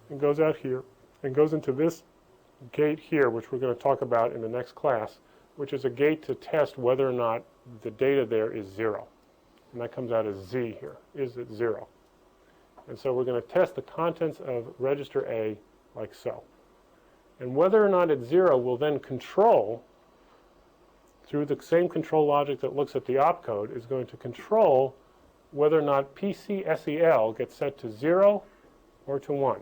and goes out here and goes into this gate here, which we're going to talk about in the next class, which is a gate to test whether or not the data there is 0. And that comes out as Z here. Is it 0? And so we're going to test the contents of register A like so. And whether or not it's 0 will then control, through the same control logic that looks at the opcode, is going to control whether or not PCSEL gets set to 0 or to 1.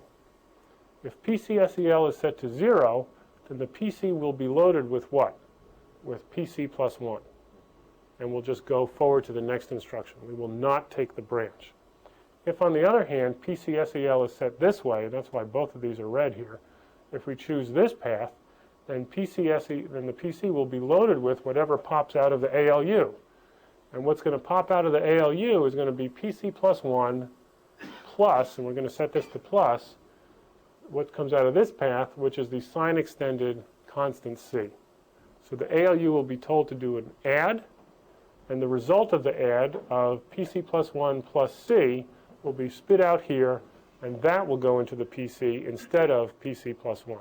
If PCSEL is set to 0, then the PC will be loaded with what? With PC plus 1. And we'll just go forward to the next instruction. We will not take the branch. If, on the other hand, PCSEL is set this way, and that's why both of these are red here, if we choose this path, then the PC will be loaded with whatever pops out of the ALU. And what's going to pop out of the ALU is going to be PC plus 1 plus, and we're going to set this to plus, what comes out of this path, which is the sign extended constant C. So the ALU will be told to do an add, and the result of the add of PC plus 1 plus C will be spit out here, and that will go into the PC instead of PC plus 1.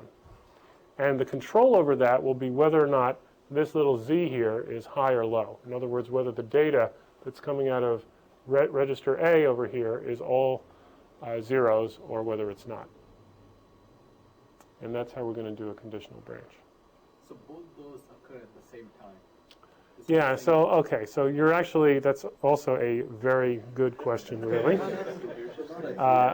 And the control over that will be whether or not this little Z here is high or low. In other words, whether the data that's coming out of register A over here is all zeros or whether it's not. And that's how we're going to do a conditional branch. So both those occur at the same time? Yeah, so, okay, so you're actually, that's also a very good question, really,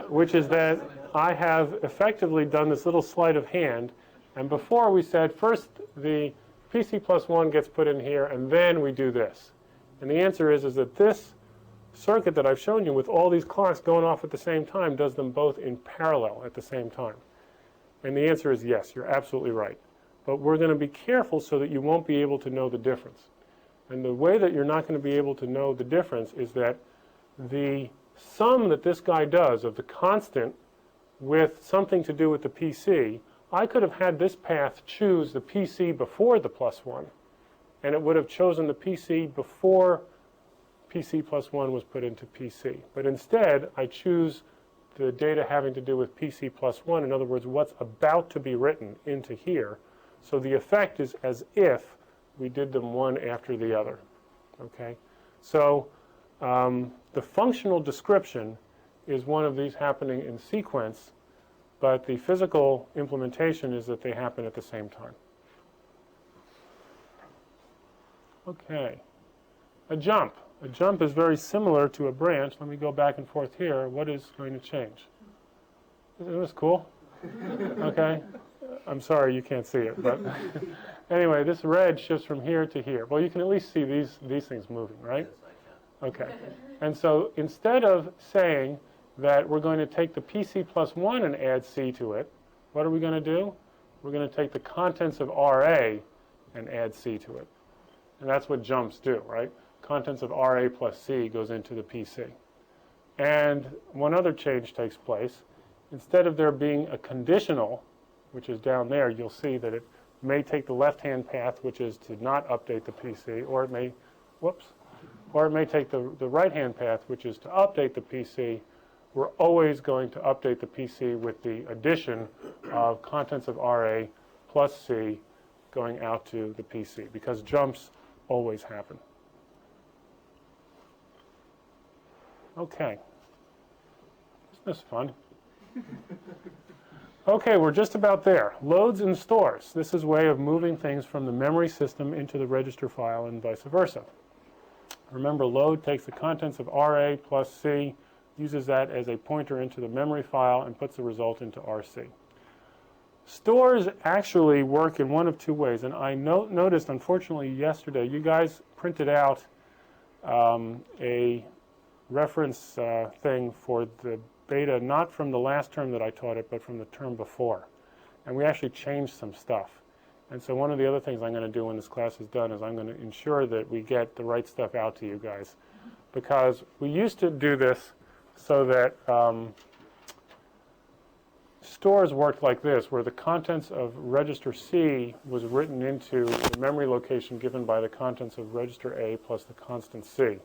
which is that I have effectively done this little sleight of hand, and before we said first the PC plus 1 gets put in here, and then we do this. And the answer is that this circuit that I've shown you with all these clocks going off at the same time does them both in parallel at the same time. And the answer is yes, you're absolutely right. But we're going to be careful so that you won't be able to know the difference. And the way that you're not going to be able to know the difference is that the sum that this guy does of the constant with something to do with the PC, I could have had this path choose the PC before the plus 1, and it would have chosen the PC before PC plus 1 was put into PC. But instead, I choose the data having to do with PC plus 1, in other words, what's about to be written into here. So the effect is as if we did them one after the other. Okay? So the functional description is one of these happening in sequence, but the physical implementation is that they happen at the same time. Okay. A jump. A jump is very similar to a branch. Let me go back and forth here. What is going to change? Isn't this cool? Okay. I'm sorry you can't see it, but anyway, this red shifts from here to here. Well, you can at least see these things moving, right? Yes, I can. Okay. And so instead of saying that we're going to take the PC plus 1 and add C to it, what are we going to do? We're going to take the contents of RA and add C to it. And that's what jumps do, right? Contents of RA plus C goes into the PC. And one other change takes place. Instead of there being a conditional, which is down there, you'll see that it may take the left-hand path, which is to not update the PC, or it may, or it may take the right-hand path, which is to update the PC. We're always going to update the PC with the addition of contents of RA plus C going out to the PC, because jumps always happen. Okay. Isn't this fun? Okay, we're just about there. Loads and stores. This is a way of moving things from the memory system into the register file and vice versa. Remember, load takes the contents of RA plus C, uses that as a pointer into the memory file, and puts the result into RC. Stores actually work in one of two ways, and I noticed, unfortunately, yesterday, you guys printed out a reference thing for the beta, not from the last term that I taught it, but from the term before. And we actually changed some stuff. And so one of the other things I'm going to do when this class is done is I'm going to ensure that we get the right stuff out to you guys. Because we used to do this so that stores worked like this, where the contents of register C was written into the memory location given by the contents of register A plus the constant C.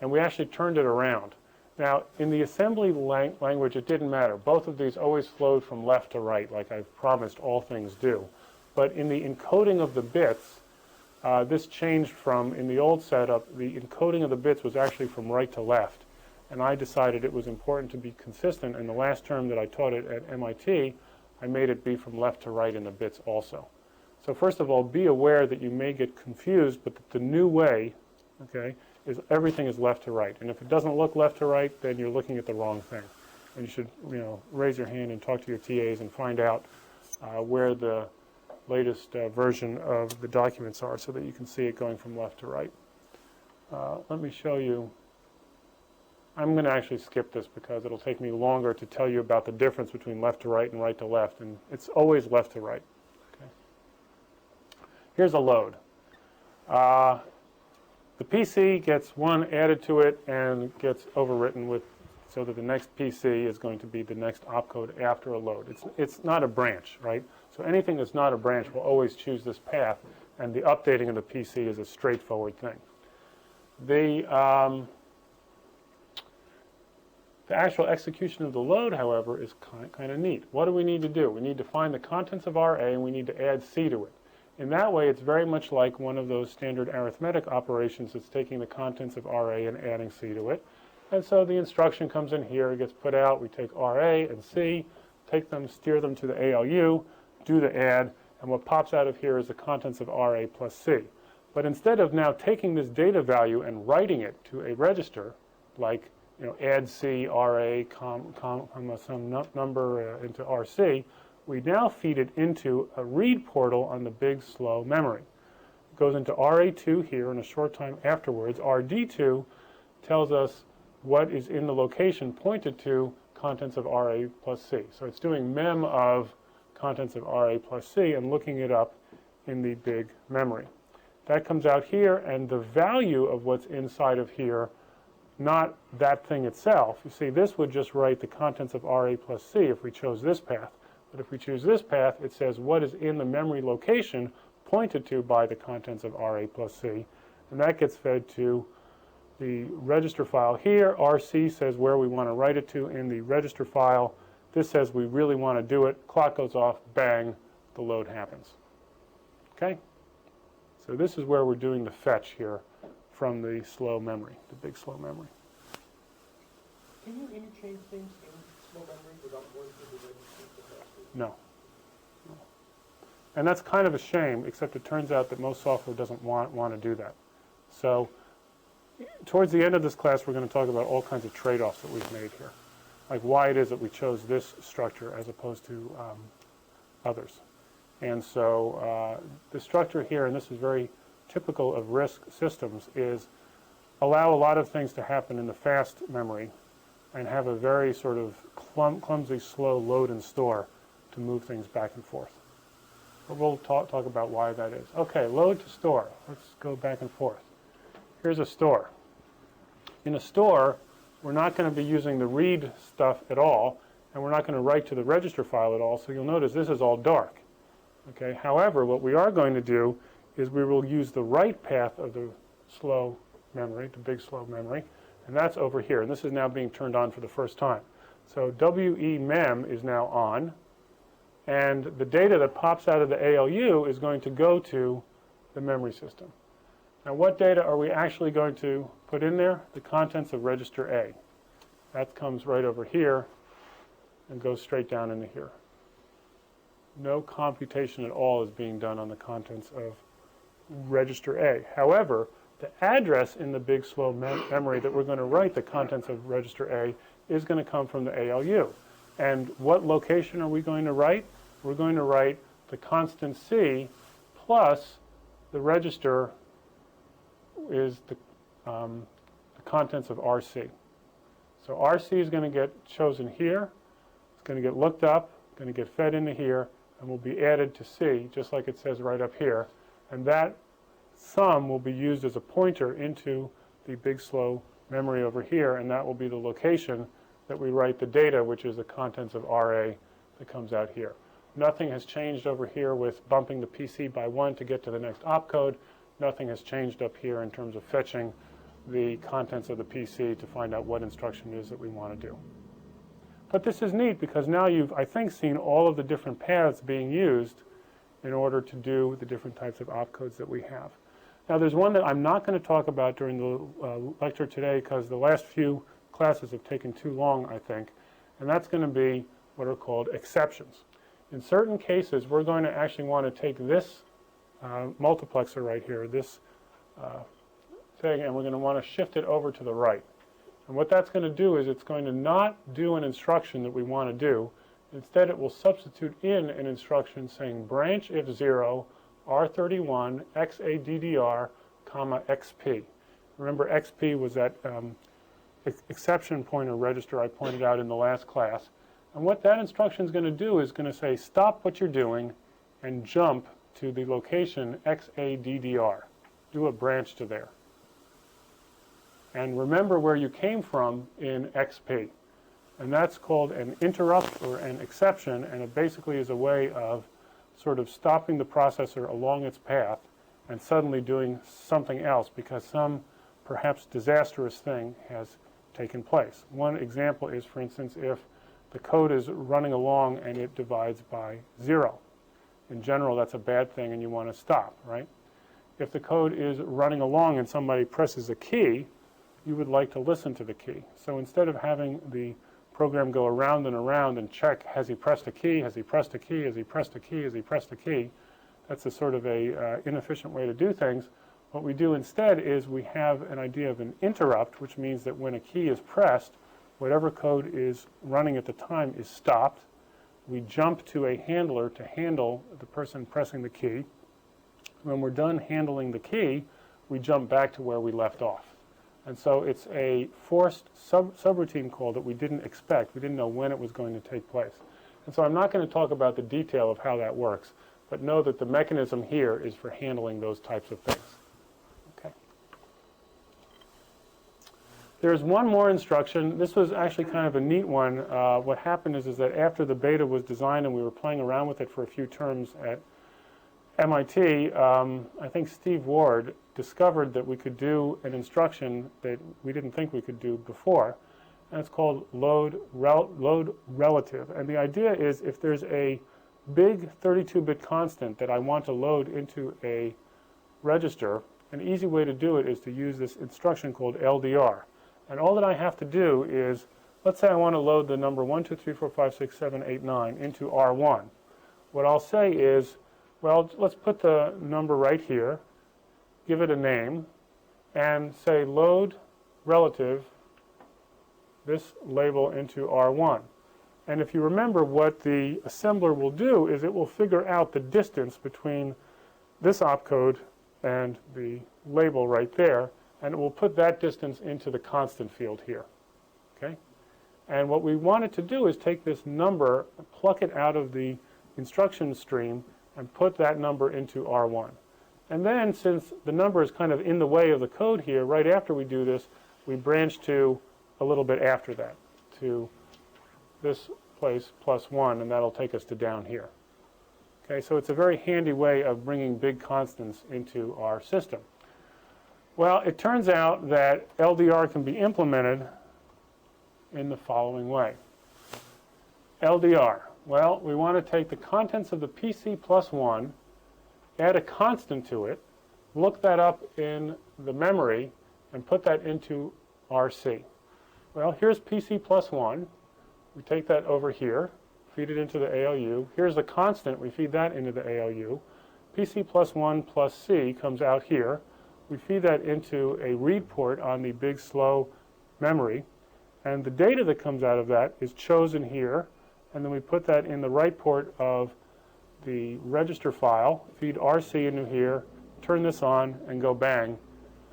And we actually turned it around. Now, in the assembly language, it didn't matter. Both of these always flowed from left to right, like I've promised all things do. But in the encoding of the bits, this changed from, in the old setup, the encoding of the bits was actually from right to left. And I decided it was important to be consistent. In the last term that I taught it at MIT, I made it be from left to right in the bits also. So first of all, be aware that you may get confused, but that the new way, okay, is everything is left to right. And if it doesn't look left to right, then you're looking at the wrong thing. And you should, raise your hand and talk to your TAs and find out where the latest version of the documents are so that you can see it going from left to right. Let me show you. I'm going to actually skip this because it'll take me longer to tell you about the difference between left to right and right to left. And it's always left to right. Okay. Here's a load. The PC gets one added to it and gets overwritten with, so that the next PC is going to be the next opcode after a load. It's not a branch, right? So anything that's not a branch will always choose this path, and the updating of the PC is a straightforward thing. The actual execution of the load, however, is kind of neat. What do we need to do? We need to find the contents of RA, and we need to add C to it. In that way, it's very much like one of those standard arithmetic operations that's taking the contents of RA and adding C to it. And so the instruction comes in here, it gets put out, we take RA and C, take them, steer them to the ALU, do the add, and what pops out of here is the contents of RA plus C. But instead of now taking this data value and writing it to a register, like add C, RA, comma, some number into RC, we now feed it into a read portal on the big slow memory. It goes into RA2 here, and a short time afterwards, RD2 tells us what is in the location pointed to contents of RA plus C. So it's doing mem of contents of RA plus C and looking it up in the big memory. That comes out here, and the value of what's inside of here, not that thing itself. You see, this would just write the contents of RA plus C if we chose this path. But if we choose this path, it says what is in the memory location pointed to by the contents of RA plus C. And that gets fed to the register file here. RC says where we want to write it to in the register file. This says we really want to do it. Clock goes off, bang, the load happens. Okay? So this is where we're doing the fetch here from the slow memory, the big slow memory. Can you interchange things in slow memory without going through the registry? No. And that's kind of a shame, except it turns out that most software doesn't want to do that. So towards the end of this class, we're going to talk about all kinds of trade-offs that we've made here, like why it is that we chose this structure as opposed to others. And so the structure here, and this is very typical of RISC systems, is allow a lot of things to happen in the fast memory and have a very sort of clumsy, slow load and store to move things back and forth. But we'll talk about why that is. Okay, load to store. Let's go back and forth. Here's a store. In a store, we're not going to be using the read stuff at all, and we're not going to write to the register file at all, so you'll notice this is all dark. Okay. However, what we are going to do is we will use the write path of the slow memory, the big slow memory, and that's over here. And this is now being turned on for the first time. So WEMEM is now on, and the data that pops out of the ALU is going to go to the memory system. Now, what data are we actually going to put in there? The contents of register A. That comes right over here and goes straight down into here. No computation at all is being done on the contents of register A. However, the address in the big slow memory that we're going to write the contents of register A is going to come from the ALU. And what location are we going to write? We're going to write the constant C plus the register is the contents of RC. So RC is going to get chosen here. It's going to get looked up, going to get fed into here, and will be added to C, just like it says right up here. And that sum will be used as a pointer into the big slow memory over here, and that will be the location that we write the data, which is the contents of RA that comes out here. Nothing has changed over here with bumping the PC by 1 to get to the next opcode. Nothing has changed up here in terms of fetching the contents of the PC to find out what instruction it is that we want to do. But this is neat because now you've, I think, seen all of the different paths being used in order to do the different types of opcodes that we have. Now there's one that I'm not going to talk about during the lecture today because the last few classes have taken too long, I think, and that's going to be what are called exceptions. In certain cases, we're going to actually want to take this multiplexer right here, this thing, and we're going to want to shift it over to the right. And what that's going to do is it's going to not do an instruction that we want to do. Instead, it will substitute in an instruction saying branch if 0, R31, XADDR, comma, XP. Remember, XP was that exception pointer register I pointed out in the last class. And what that instruction is going to do is going to say stop what you're doing and jump to the location XADDR. Do a branch to there. And remember where you came from in XP. And that's called an interrupt or an exception, and it basically is a way of sort of stopping the processor along its path and suddenly doing something else because some perhaps disastrous thing has taken place. One example is, for instance, if the code is running along and it divides by 0. In general, that's a bad thing and you want to stop, right? If the code is running along and somebody presses a key, you would like to listen to the key. So instead of having the program go around and check, has he pressed a key, has he pressed a key, has he pressed a key, has he pressed a key, that's a sort of a inefficient way to do things. What we do instead is we have an idea of an interrupt, which means that when a key is pressed, whatever code is running at the time is stopped. We jump to a handler to handle the person pressing the key. When we're done handling the key, we jump back to where we left off. And so it's a forced subroutine call that we didn't expect. We didn't know when it was going to take place. And so I'm not going to talk about the detail of how that works, but know that the mechanism here is for handling those types of things. Okay. There's one more instruction. This was actually kind of a neat one. What happened is that after the beta was designed and we were playing around with it for a few terms at MIT, I think Steve Ward discovered that we could do an instruction that we didn't think we could do before, and it's called load relative. And the idea is if there's a big 32-bit constant that I want to load into a register, an easy way to do it is to use this instruction called LDR. And all that I have to do is, let's say I want to load the number 1, 2, 3, 4, 5, 6, 7, 8, 9 into R1. What I'll say is, well, let's put the number right here, give it a name, and say load relative this label into R1. And if you remember, what the assembler will do is it will figure out the distance between this opcode and the label right there, and it will put that distance into the constant field here. Okay? And what we want it to do is take this number, pluck it out of the instruction stream, and put that number into R1. And then, since the number is kind of in the way of the code here, right after we do this, we branch to a little bit after that, to this place plus 1, and that'll take us to down here. Okay, so it's a very handy way of bringing big constants into our system. Well, it turns out that LDR can be implemented in the following way. LDR. Well, we want to take the contents of the PC plus 1, add a constant to it, look that up in the memory, and put that into RC. Well, here's PC plus 1. We take that over here, feed it into the ALU. Here's the constant. We feed that into the ALU. PC plus 1 plus C comes out here. We feed that into a read port on the big, slow memory. And the data that comes out of that is chosen here. And then we put that in the right port of the register file, feed RC into here, turn this on, and go bang,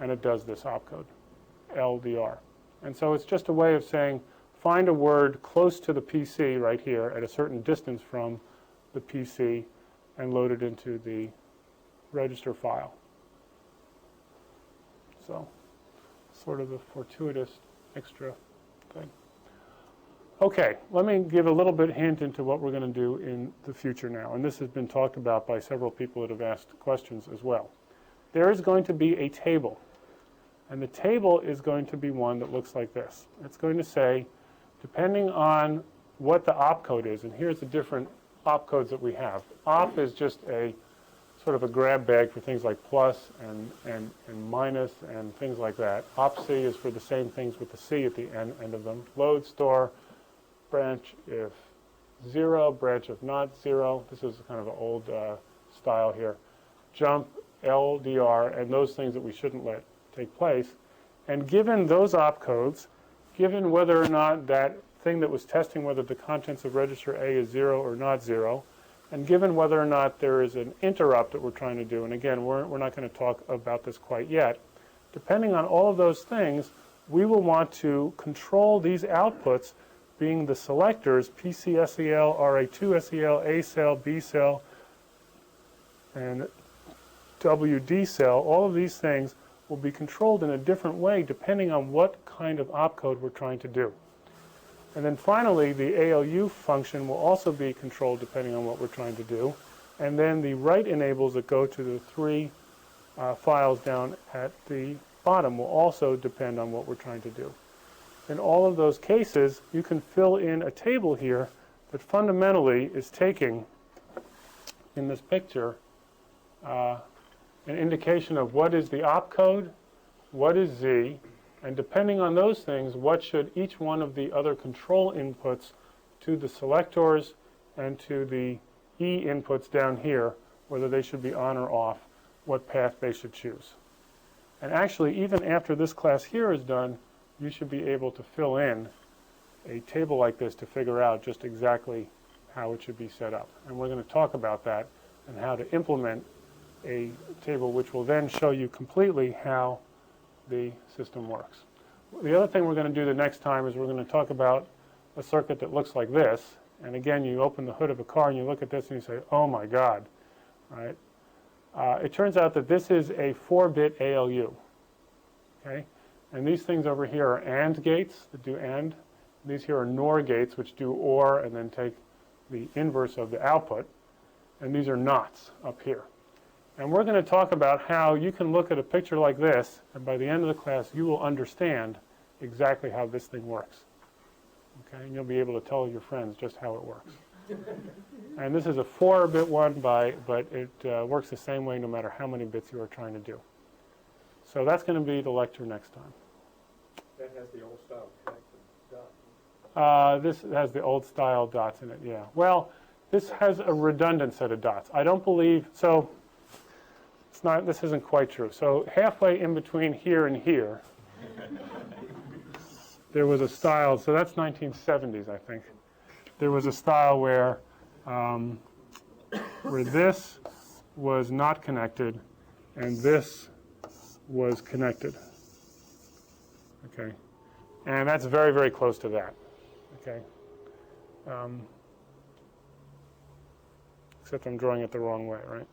and it does this opcode, LDR. And so it's just a way of saying, find a word close to the PC right here at a certain distance from the PC and load it into the register file. So, sort of a fortuitous extra thing. Okay, let me give a little bit hint into what we're going to do in the future now. And this has been talked about by several people that have asked questions as well. There is going to be a table. And the table is going to be one that looks like this. It's going to say, depending on what the opcode is, and here's the different opcodes that we have. Op is just a sort of a grab bag for things like plus and minus and things like that. Op-C is for the same things with the C at the end of them. Load, store, branch if 0, branch if not 0. This is kind of an old style here. Jump, LDR, and those things that we shouldn't let take place. And given those opcodes, given whether or not that thing that was testing whether the contents of register A is 0 or not 0, and given whether or not there is an interrupt that we're trying to do, and again, we're not going to talk about this quite yet, depending on all of those things, we will want to control these outputs being the selectors, PC-SEL, RA2-SEL, A-cell, B-cell, and WD-cell. All of these things will be controlled in a different way depending on what kind of opcode we're trying to do. And then finally, the ALU function will also be controlled depending on what we're trying to do. And then the write enables that go to the 3 files down at the bottom will also depend on what we're trying to do. In all of those cases, you can fill in a table here that fundamentally is taking, in this picture, an indication of what is the opcode, what is Z, and depending on those things, what should each one of the other control inputs to the selectors and to the E inputs down here, whether they should be on or off, what path they should choose. And actually, even after this class here is done, you should be able to fill in a table like this to figure out just exactly how it should be set up. And we're going to talk about that and how to implement a table which will then show you completely how the system works. The other thing we're going to do the next time is we're going to talk about a circuit that looks like this. And again, you open the hood of a car and you look at this and you say, oh my God, right? It turns out that this is a 4-bit ALU, okay? And these things over here are AND gates that do AND. These here are NOR gates, which do OR and then take the inverse of the output. And these are NOTs up here. And we're going to talk about how you can look at a picture like this, and by the end of the class, you will understand exactly how this thing works. Okay? And you'll be able to tell your friends just how it works. And this is a 4-bit one, but it works the same way no matter how many bits you are trying to do. So that's going to be the lecture next time. That has the old style connected dot. This has the old style dots in it, yeah. Well, this has a redundant set of dots. I don't believe, so it's not, this isn't quite true. So halfway in between here and here, there was a style, so that's 1970s, I think. There was a style where this was not connected and this was connected. Okay, and that's very, very close to that. Okay, except I'm drawing it the wrong way, right?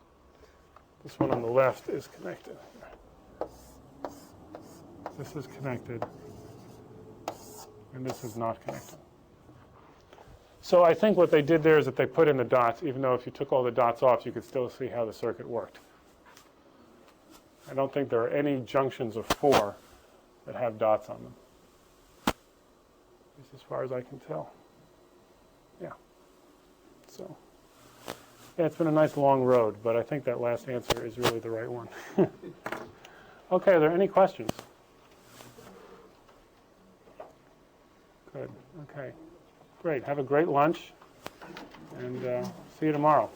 This one on the left is connected. This is connected, and this is not connected. So I think what they did there is that they put in the dots, even though if you took all the dots off, you could still see how the circuit worked. I don't think there are any junctions of 4 that have dots on them, at least as far as I can tell. Yeah. So, yeah, it's been a nice long road, but I think that last answer is really the right one. Okay, are there any questions? Good. Okay. Great. Have a great lunch, and see you tomorrow.